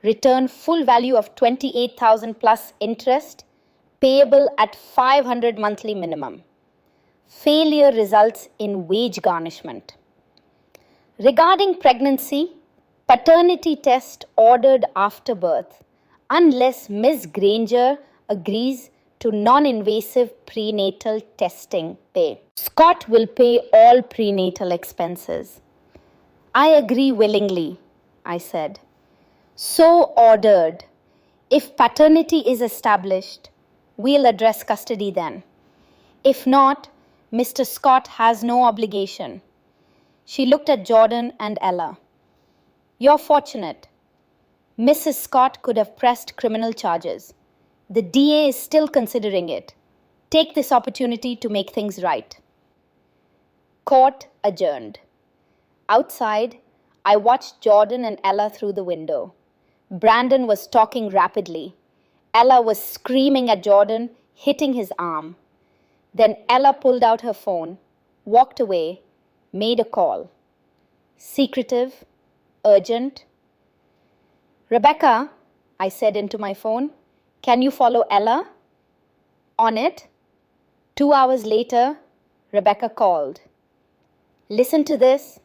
return full value of $28,000 plus interest, payable at 500 monthly minimum. Failure results in wage garnishment. Regarding pregnancy, paternity test ordered after birth, unless Ms. Granger agrees to non-invasive prenatal testing pay. Scott will pay all prenatal expenses. I agree willingly, I said. So ordered. If paternity is established, we'll address custody then. If not, Mr. Scott has no obligation. She looked at Jordan and Ella. You're fortunate. Mrs. Scott could have pressed criminal charges. The DA is still considering it. Take this opportunity to make things right. Court adjourned. Outside, I watched Jordan and Ella through the window. Brandon was talking rapidly. Ella was screaming at Jordan, hitting his arm. Then Ella pulled out her phone, walked away, made a call. Secretive, urgent. Rebecca, I said into my phone, can you follow Ella? On it. 2 hours later, Rebecca called. Listen to this.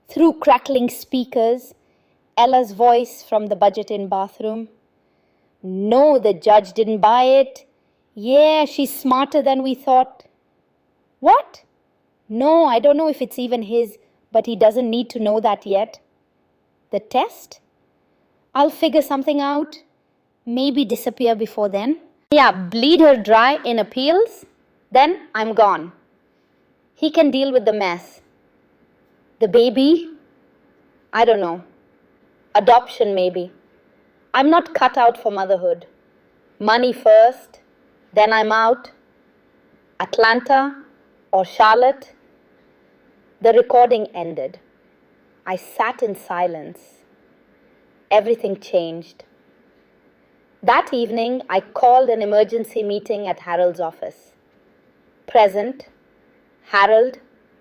Through crackling speakers, Ella's voice from the budget-in bathroom. No, the judge didn't buy it. Yeah, she's smarter than we thought. What? No, I don't know if it's even his, but he doesn't need to know that yet. The test? I'll figure something out. Maybe disappear before then. Yeah, bleed her dry in appeals. Then I'm gone. He can deal with the mess. The baby? I don't know. Adoption maybe. I'm not cut out for motherhood. Money first, then I'm out. Atlanta or Charlotte? The recording ended. I sat in silence. Everything changed. That evening, I called an emergency meeting at Harold's office. Present, Harold,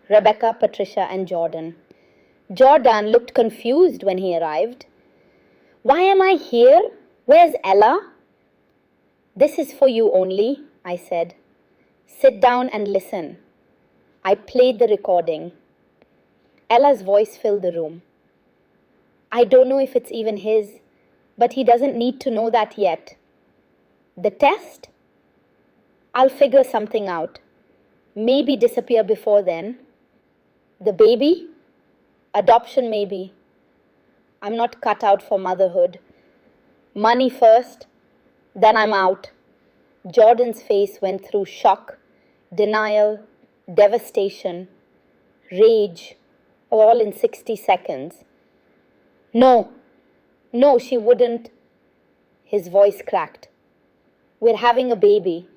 Rebecca, Patricia, and Jordan. Jordan looked confused when he arrived. Why am I here? Where's Ella? This is for you only, I said. Sit down and listen. I played the recording. Ella's voice filled the room. I don't know if it's even his, but he doesn't need to know that yet. The test? I'll figure something out. Maybe disappear before then. The baby? Adoption maybe. I'm not cut out for motherhood. Money first, then I'm out. Jordan's face went through shock, denial, devastation, rage, all in 60 seconds. No, she wouldn't. His voice cracked. We're having a baby.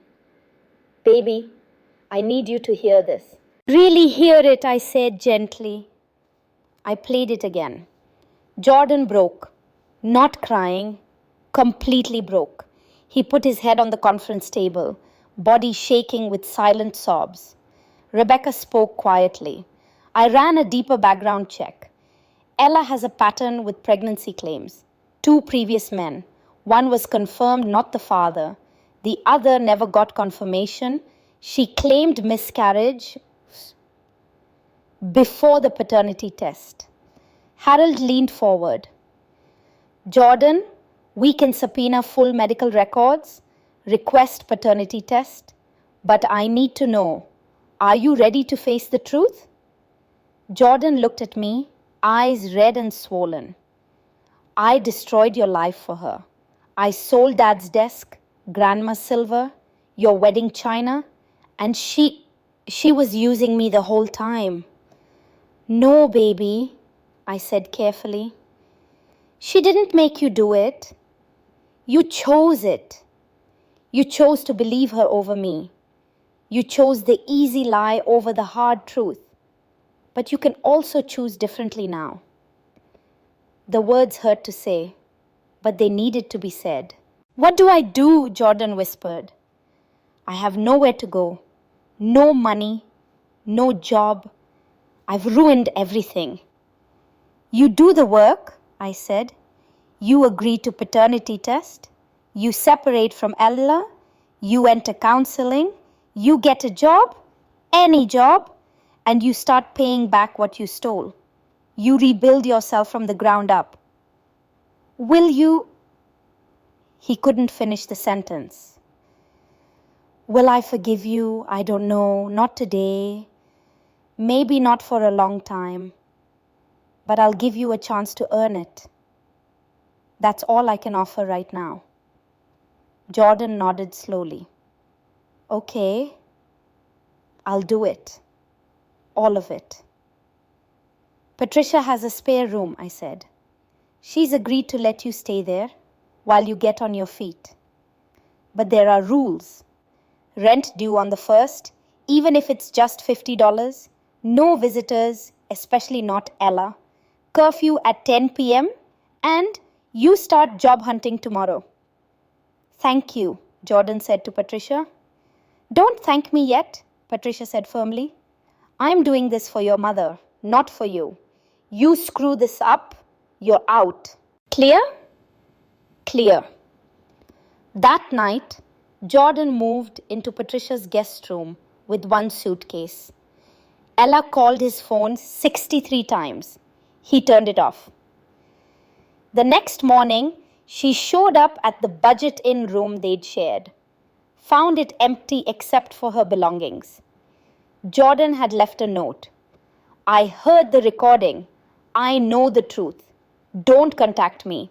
Baby, I need you to hear this. Really hear it, I said gently. I played it again. Jordan broke, not crying, completely broke. He put his head on the conference table, body shaking with silent sobs. Rebecca spoke quietly. I ran a deeper background check. Ella has a pattern with pregnancy claims. 2 previous men. One was confirmed not the father. The other never got confirmation. She claimed miscarriage before the paternity test. Harold leaned forward. Jordan, we can subpoena full medical records, request paternity test, but I need to know, are you ready to face the truth? Jordan looked at me, eyes red and swollen. I destroyed your life for her. I sold Dad's desk, Grandma's silver, your wedding china, and she was using me the whole time. No, baby, I said carefully. She didn't make you do it. You chose it. You chose to believe her over me. You chose the easy lie over the hard truth. But you can also choose differently now. The words hurt to say, but they needed to be said. What do I do? Jordan whispered. I have nowhere to go. No money. No job. I've ruined everything. You do the work, I said. You agree to paternity test. You separate from Ella. You enter counseling. You get a job, any job, and you start paying back what you stole. You rebuild yourself from the ground up. Will you? He couldn't finish the sentence. Will I forgive you? I don't know. Not today. Maybe not for a long time. But I'll give you a chance to earn it. That's all I can offer right now. Jordan nodded slowly. Okay, I'll do it. All of it. Patricia has a spare room, I said. She's agreed to let you stay there while you get on your feet. But there are rules. Rent due on the 1st, even if it's just $50. No visitors, especially not Ella. Curfew at 10 p.m. and you start job hunting tomorrow. Thank you, Jordan said to Patricia. Don't thank me yet, Patricia said firmly. I'm doing this for your mother, not for you. You screw this up, you're out. Clear? Clear. That night, Jordan moved into Patricia's guest room with one suitcase. Ella called his phone 63 times. He turned it off. The next morning, she showed up at the Budget Inn room they'd shared. Found it empty except for her belongings. Jordan had left a note. I heard the recording. I know the truth. Don't contact me.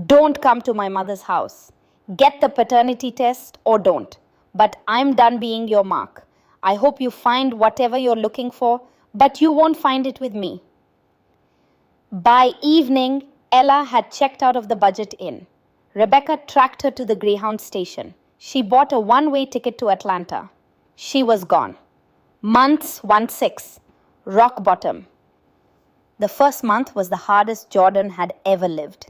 Don't come to my mother's house. Get the paternity test or don't. But I'm done being your mark. I hope you find whatever you're looking for, but you won't find it with me. By evening, Ella had checked out of the Budget Inn. Rebecca tracked her to the Greyhound station. She bought a one-way ticket to Atlanta. She was gone. Months 16. Rock bottom. The first month was the hardest Jordan had ever lived.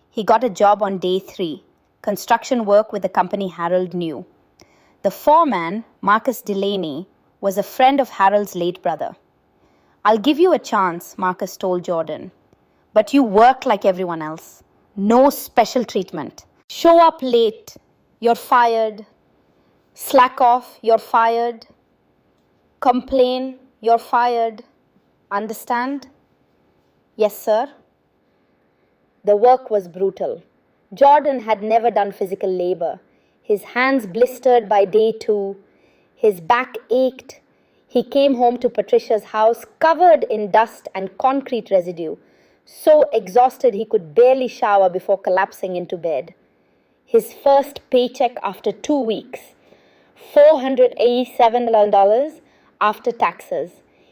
He got a job on day 3, construction work with the company Harold knew. The foreman, Marcus Delaney, was a friend of Harold's late brother. I'll give you a chance, Marcus told Jordan. But you work like everyone else. No special treatment. Show up late, you're fired. Slack off, you're fired. Complain, you're fired. Understand? Yes, sir. The work was brutal. Jordan had never done physical labor. His hands blistered by day 2. His back ached. He came home to Patricia's house covered in dust and concrete residue, so exhausted he could barely shower before collapsing into bed. His first paycheck after 2 weeks, $487 after taxes.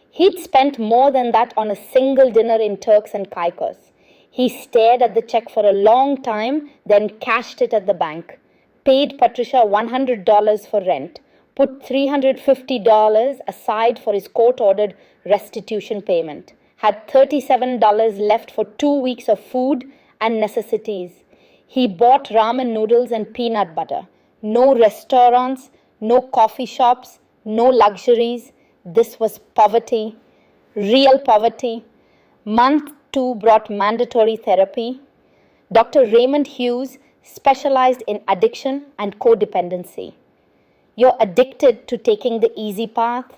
He'd spent more than that on a single dinner in Turks and Caicos. He stared at the check for a long time, then cashed it at the bank, paid Patricia $100 for rent, put $350 aside for his court-ordered restitution payment, had $37 left for 2 weeks of food and necessities. He bought ramen noodles and peanut butter. No restaurants, no coffee shops, no luxuries. This was poverty, real poverty. Month 2 brought mandatory therapy. Dr. Raymond Hughes specialized in addiction and codependency. You're addicted to taking the easy path,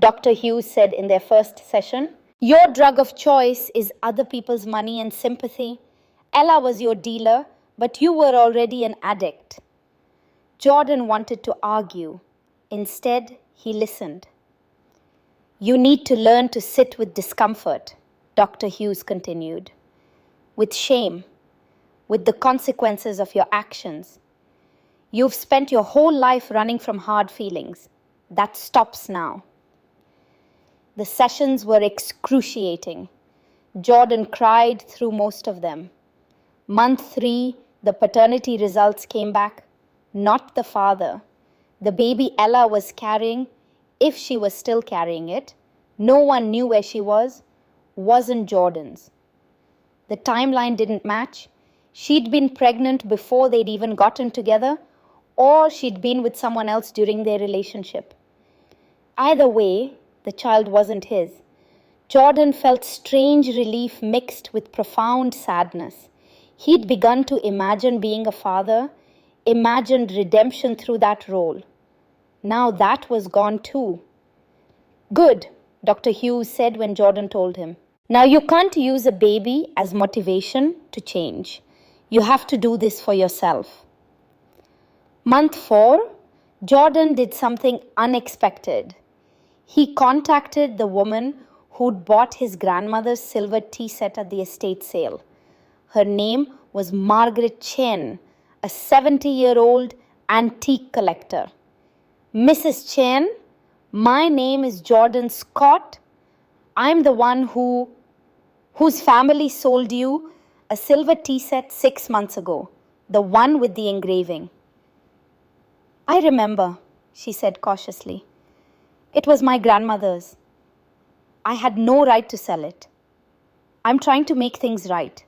Dr. Hughes said in their first session. Your drug of choice is other people's money and sympathy. Ella was your dealer, but you were already an addict. Jordan wanted to argue. Instead, he listened. You need to learn to sit with discomfort, Dr. Hughes continued, with shame, with the consequences of your actions. You've spent your whole life running from hard feelings. That stops now. The sessions were excruciating. Jordan cried through most of them. Month 3, the paternity results came back. Not the father. The baby Ella was carrying, if she was still carrying it, no one knew where she was, wasn't Jordan's. The timeline didn't match. She'd been pregnant before they'd even gotten together, or she'd been with someone else during their relationship. Either way, the child wasn't his. Jordan felt strange relief mixed with profound sadness. He'd begun to imagine being a father, imagined redemption through that role. Now that was gone too. Good, Dr. Hughes said when Jordan told him. Now you can't use a baby as motivation to change. You have to do this for yourself. Month 4, Jordan did something unexpected. He contacted the woman who'd bought his grandmother's silver tea set at the estate sale. Her name was Margaret Chen, a 70-year-old antique collector. Mrs. Chen, my name is Jordan Scott. I'm the one whose family sold you a silver tea set 6 months ago, the one with the engraving. I remember, she said cautiously. It was my grandmother's. I had no right to sell it. I'm trying to make things right.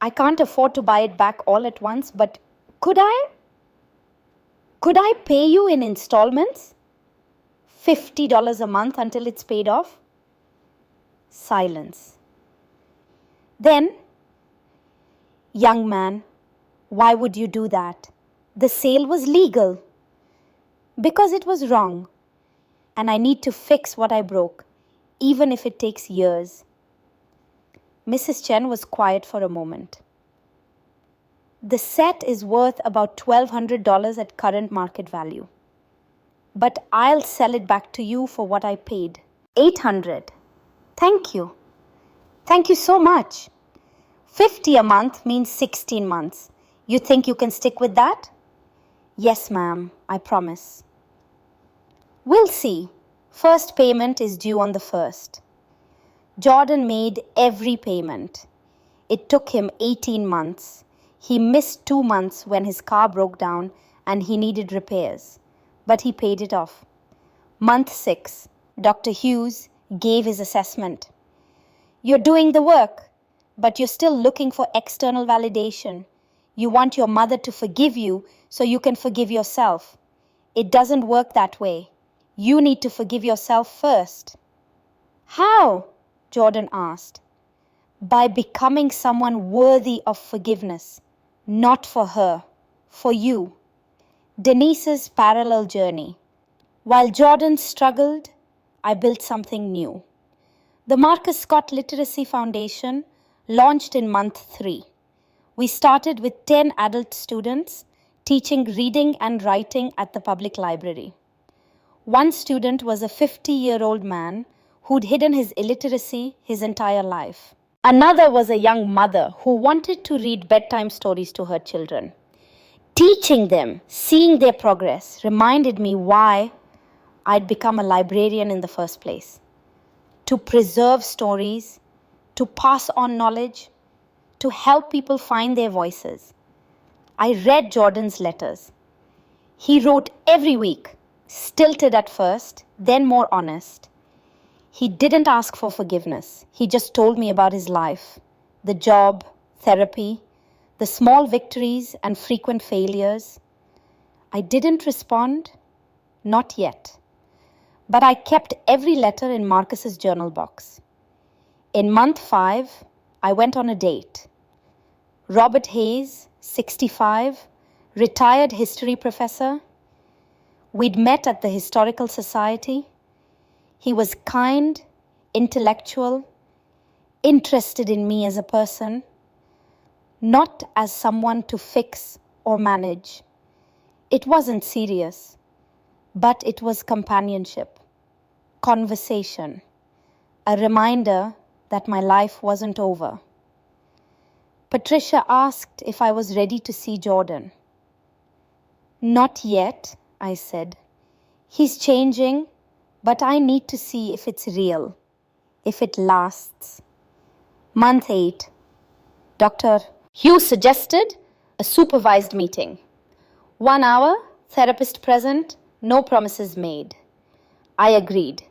I can't afford to buy it back all at once, but could I? Could I pay you in installments? $50 a month until it's paid off? Silence. Then, young man, why would you do that? The sale was legal. Because it was wrong. and I need to fix what I broke, even if it takes years. Mrs. Chen was quiet for a moment. The set is worth about $1,200 at current market value. But I'll sell it back to you for what I paid. 800. Thank you. Thank you so much. 50 a month means 16 months. You think you can stick with that? Yes, ma'am, I promise. We'll see. First payment is due on the 1st. Jordan made every payment. It took him 18 months. He missed 2 months when his car broke down and he needed repairs. But he paid it off. Month 6, Dr. Hughes gave his assessment. You're doing the work, but you're still looking for external validation. You want your mother to forgive you so you can forgive yourself. It doesn't work that way. You need to forgive yourself first. How? Jordan asked. By becoming someone worthy of forgiveness. Not for her, for you. Denise's parallel journey. While Jordan struggled, I built something new. The Marcus Scott Literacy Foundation launched in month 3. We started with 10 adult students teaching reading and writing at the public library. One student was a 50-year-old man who'd hidden his illiteracy his entire life. Another was a young mother who wanted to read bedtime stories to her children. Teaching them, seeing their progress, reminded me why I'd become a librarian in the first place. To preserve stories, to pass on knowledge, to help people find their voices. I read Jordan's letters. He wrote every week, stilted at first, then more honest. He didn't ask for forgiveness. He just told me about his life, the job, therapy, the small victories and frequent failures. I didn't respond, not yet. But I kept every letter in Marcus's journal box. In month 5, I went on a date. Robert Hayes, 65, retired history professor. We'd met at the Historical Society. He was kind, intellectual, interested in me as a person, not as someone to fix or manage. It wasn't serious, but it was companionship, conversation, a reminder that my life wasn't over. Patricia asked if I was ready to see Jordan. Not yet, I said. He's changing, but I need to see if it's real, if it lasts. Month 8. Dr. Hughes suggested a supervised meeting. 1 hour, therapist present, no promises made. I agreed.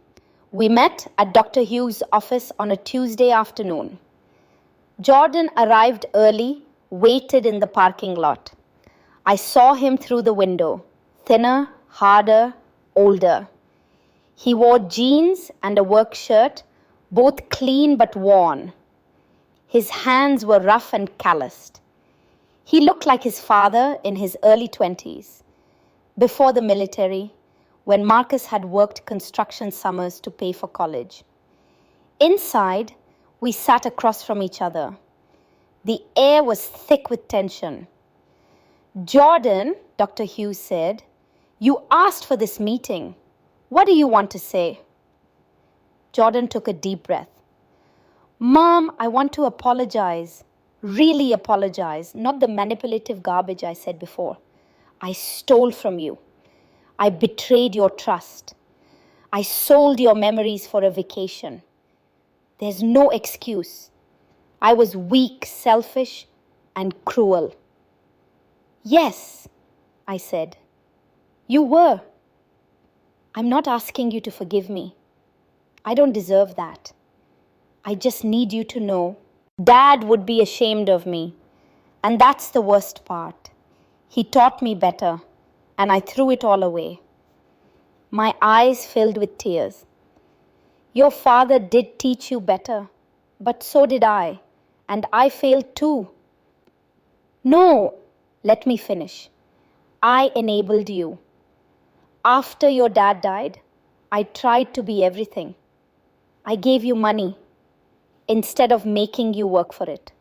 We met at Dr. Hughes' office on a Tuesday afternoon. Jordan arrived early, waited in the parking lot. I saw him through the window, thinner, harder, older. He wore jeans and a work shirt, both clean but worn. His hands were rough and calloused. He looked like his father in his early 20s, before the military, when Marcus had worked construction summers to pay for college. Inside, we sat across from each other. The air was thick with tension. Jordan, Dr. Hughes said, you asked for this meeting. What do you want to say? Jordan took a deep breath. Mom, I want to apologize. Really apologize. Not the manipulative garbage I said before. I stole from you. I betrayed your trust. I sold your memories for a vacation. There's no excuse. I was weak, selfish, and cruel. Yes, I said. You were. I'm not asking you to forgive me. I don't deserve that. I just need you to know Dad would be ashamed of me. And that's the worst part. He taught me better, and I threw it all away. My eyes filled with tears. Your father did teach you better, but so did I, and I failed too. No, let me finish. I enabled you. After your dad died, I tried to be everything. I gave you money instead of making you work for it.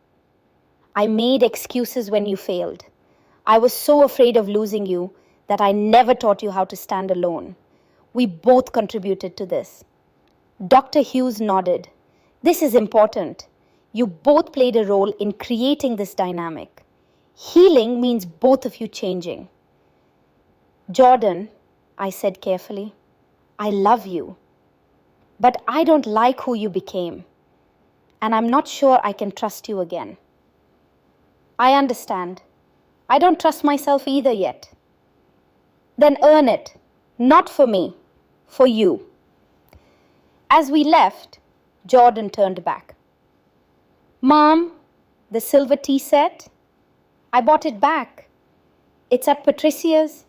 I made excuses when you failed. I was so afraid of losing you that I never taught you how to stand alone. We both contributed to this. Dr. Hughes nodded. This is important. You both played a role in creating this dynamic. Healing means both of you changing. Jordan, I said carefully, I love you, but I don't like who you became, and I'm not sure I can trust you again. I understand. I don't trust myself either yet. Then earn it, not for me, for you. As we left, Jordan turned back. Mom, the silver tea set, I bought it back. It's at Patricia's.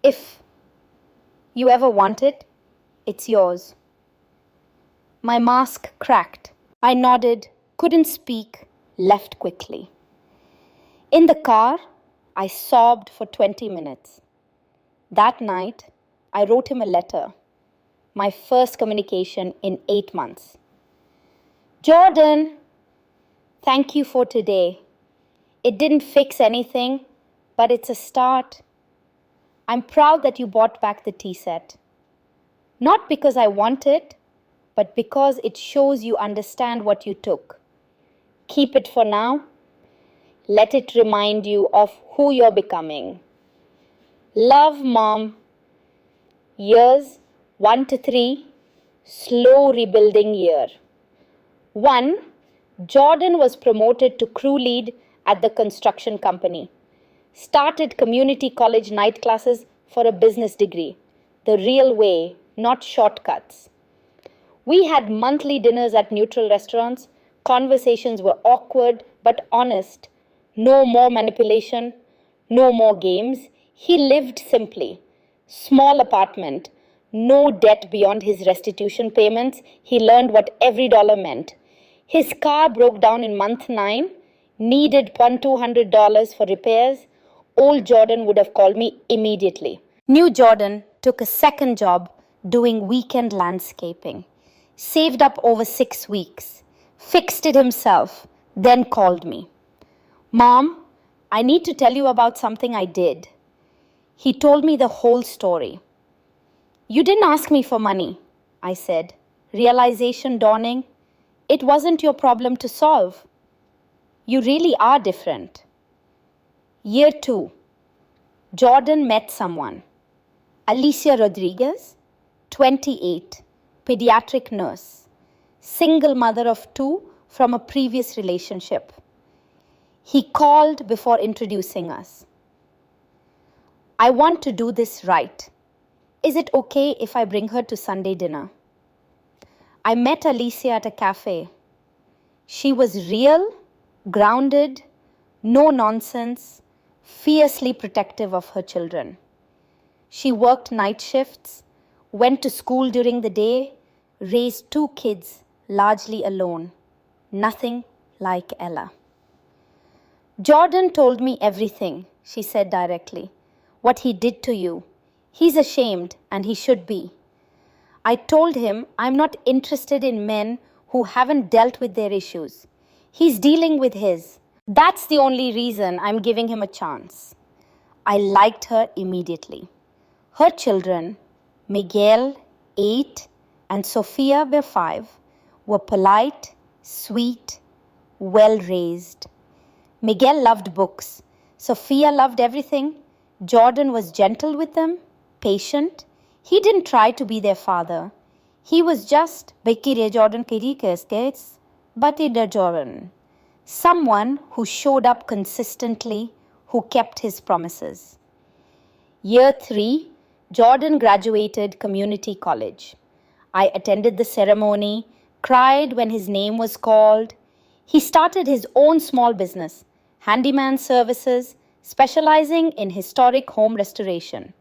If you ever want it, it's yours. My mask cracked. I nodded, couldn't speak, left quickly. In the car, I sobbed for 20 minutes. That night, I wrote him a letter, my first communication in 8 months. Jordan, thank you for today. It didn't fix anything, but it's a start. I'm proud that you bought back the tea set. Not because I want it, but because it shows you understand what you took. Keep it for now. Let it remind you of who you're becoming. Love, Mom. Years 1 to 3, slow rebuilding year. 1. Jordan was promoted to crew lead at the construction company. Started community college night classes for a business degree. The real way, not shortcuts. We had monthly dinners at neutral restaurants. Conversations were awkward but honest. No more manipulation, no more games. He lived simply. Small apartment, no debt beyond his restitution payments. He learned what every dollar meant. His car broke down in month 9, needed $200 for repairs. Old Jordan would have called me immediately. New Jordan took a second job doing weekend landscaping. Saved up over 6 weeks. Fixed it himself, then called me. Mom, I need to tell you about something I did. He told me the whole story. You didn't ask me for money, I said. Realization dawning. It wasn't your problem to solve. You really are different. Year 2. Jordan met someone. Alicia Rodriguez, 28, pediatric nurse, single mother of 2 from a previous relationship. He called before introducing us. I want to do this right. Is it okay if I bring her to Sunday dinner? I met Alicia at a cafe. She was real, grounded, no nonsense, fiercely protective of her children. She worked night shifts, went to school during the day, raised 2 kids largely alone. Nothing like Ella. Jordan told me everything, she said directly. What he did to you. He's ashamed, and he should be. I told him I'm not interested in men who haven't dealt with their issues. He's dealing with his. That's the only reason I'm giving him a chance. I liked her immediately. Her children, Miguel, 8, and Sophia, 5, were polite, sweet, well-raised. Miguel loved books. Sophia loved everything. Jordan was gentle with them, patient. He didn't try to be their father. He was just Jordan Jordan. Someone who showed up consistently, who kept his promises. Year 3, Jordan graduated community college. I attended the ceremony, cried when his name was called. He started his own small business, handyman services, specializing in historic home restoration.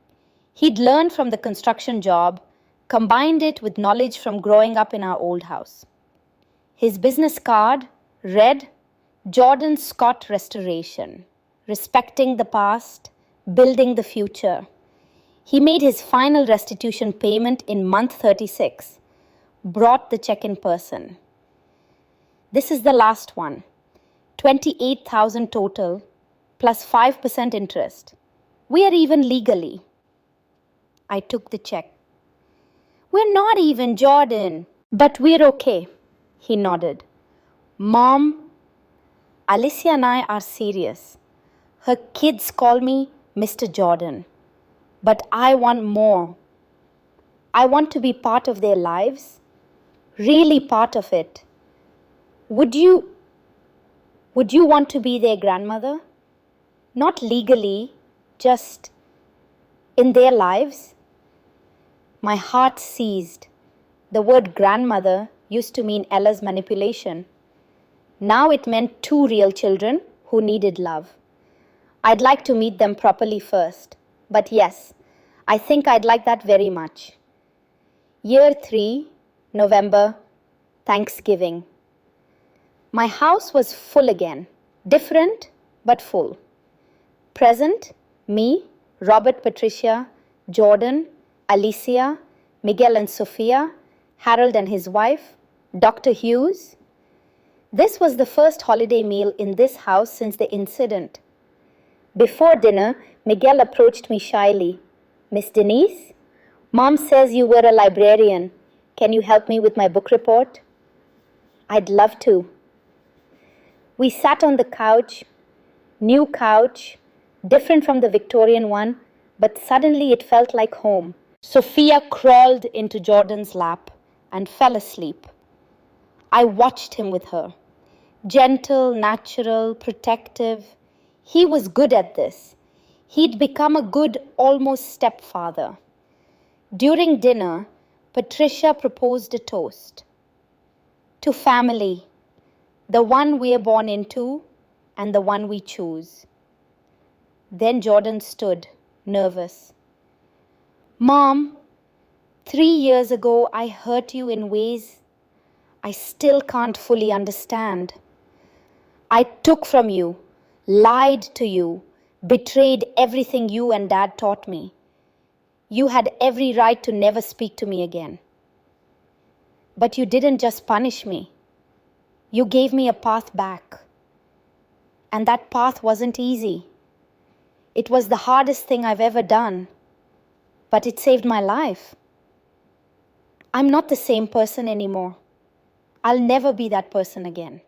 He'd learned from the construction job, combined it with knowledge from growing up in our old house. His business card read, Jordan Scott Restoration, respecting the past, building the future. He made his final restitution payment in month 36, brought the check in person. This is the last one. 28,000 total, plus 5% interest. We are even legally. I took the check. We're not even, Jordan. But we're okay, he nodded. Mom, Alicia and I are serious. Her kids call me Mr. Jordan. But I want more. I want to be part of their lives, really part of it. Would you want to be their grandmother? Not legally, just in their lives? My heart seized. The word grandmother used to mean Ella's manipulation. Now it meant two real children who needed love. I'd like to meet them properly first. But yes, I think I'd like that very much. Year 3, November, Thanksgiving. My house was full again. Different, but full. Present, me, Robert, Patricia, Jordan, Alicia, Miguel and Sophia, Harold and his wife, Dr. Hughes. This was the first holiday meal in this house since the incident. Before dinner, Miguel approached me shyly. Miss Denise, Mom says you were a librarian. Can you help me with my book report? I'd love to. We sat on the couch, new couch, different from the Victorian one, but suddenly it felt like home. Sophia crawled into Jordan's lap and fell asleep. I watched him with her. Gentle, natural, protective. He was good at this. He'd become a good, almost stepfather. During dinner, Patricia proposed a toast. To family, the one we're born into and the one we choose. Then Jordan stood, nervous. Mom, 3 years ago I hurt you in ways I still can't fully understand. I took from you, lied to you, betrayed everything you and Dad taught me. You had every right to never speak to me again. But you didn't just punish me. You gave me a path back. And that path wasn't easy. It was the hardest thing I've ever done. But it saved my life. I'm not the same person anymore. I'll never be that person again.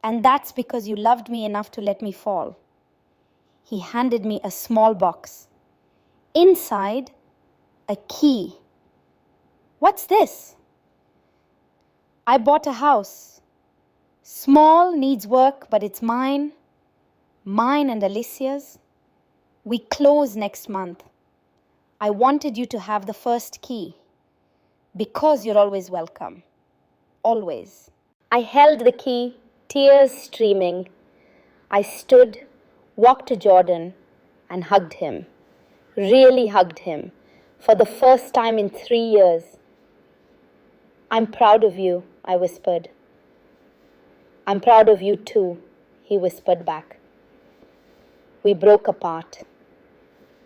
And that's because you loved me enough to let me fall. He handed me a small box. Inside, a key. What's this? I bought a house. Small, needs work, but it's mine. Mine and Alicia's. We close next month. I wanted you to have the first key. Because you're always welcome. Always. I held the key, tears streaming. I stood, walked to Jordan, and hugged him. Really hugged him. For the first time in 3 years. I'm proud of you, I whispered. I'm proud of you too, he whispered back. We broke apart.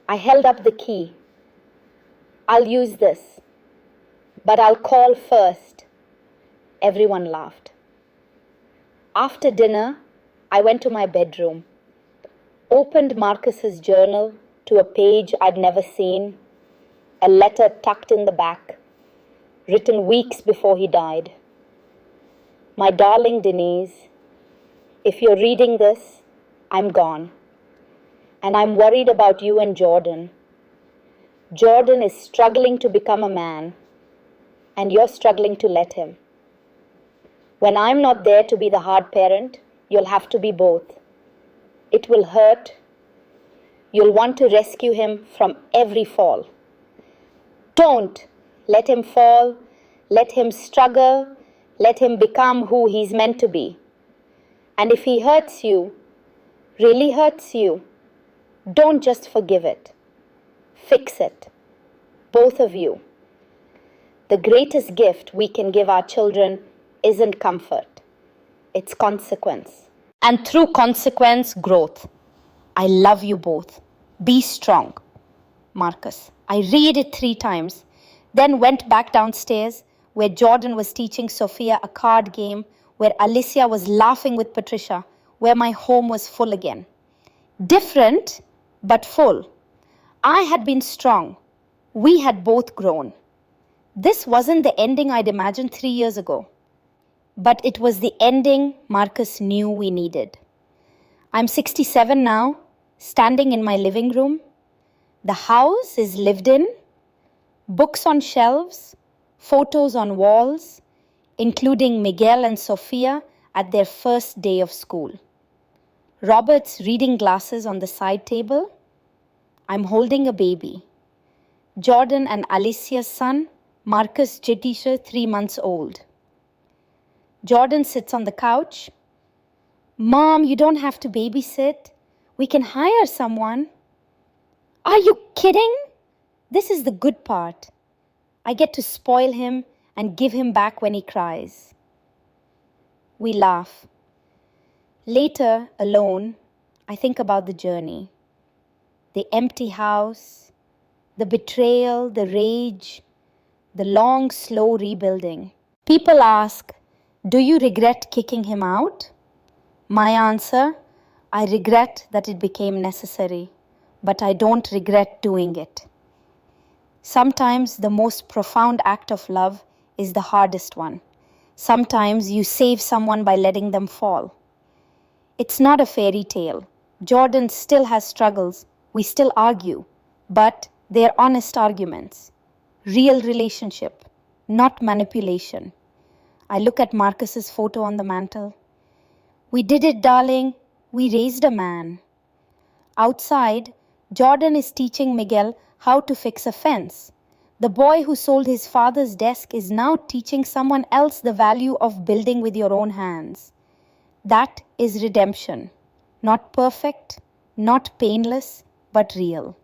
I held up the key. I'll use this, but I'll call first. Everyone laughed. After dinner, I went to my bedroom, opened Marcus's journal to a page I'd never seen, a letter tucked in the back, written weeks before he died. My darling Denise, if you're reading this, I'm gone. And I'm worried about you and Jordan. Jordan is struggling to become a man, and you're struggling to let him. When I'm not there to be the hard parent, you'll have to be both. It will hurt. You'll want to rescue him from every fall. Don't let him fall. Let him struggle. Let him become who he's meant to be. And if he hurts you, really hurts you, don't just forgive it. Fix it. Both of you. The greatest gift we can give our children isn't comfort. It's consequence. And through consequence, growth. I love you both. Be strong. Marcus. I read it 3 times, then went back downstairs where Jordan was teaching Sophia a card game, where Alicia was laughing with Patricia, where my home was full again. Different, but full. I had been strong. We had both grown. This wasn't the ending I'd imagined 3 years ago, but it was the ending Marcus knew we needed. I'm 67 now, standing in my living room. The house is lived in, books on shelves, photos on walls, including Miguel and Sophia at their first day of school. Robert's reading glasses on the side table. I'm holding a baby. Jordan and Alicia's son, Marcus Jetisha, 3 months old. Jordan sits on the couch. Mom, you don't have to babysit. We can hire someone. Are you kidding? This is the good part. I get to spoil him and give him back when he cries. We laugh. Later, alone, I think about the journey. The empty house, the betrayal, the rage, the long, slow rebuilding. People ask, do you regret kicking him out? My answer, I regret that it became necessary, but I don't regret doing it. Sometimes the most profound act of love is the hardest one. Sometimes you save someone by letting them fall. It's not a fairy tale. Jordan still has struggles. We still argue, but they're honest arguments. Real relationship, not manipulation. I look at Marcus's photo on the mantle. We did it, darling. We raised a man. Outside, Jordan is teaching Miguel how to fix a fence. The boy who sold his father's desk is now teaching someone else the value of building with your own hands. That is redemption. Not perfect, not painless, but real.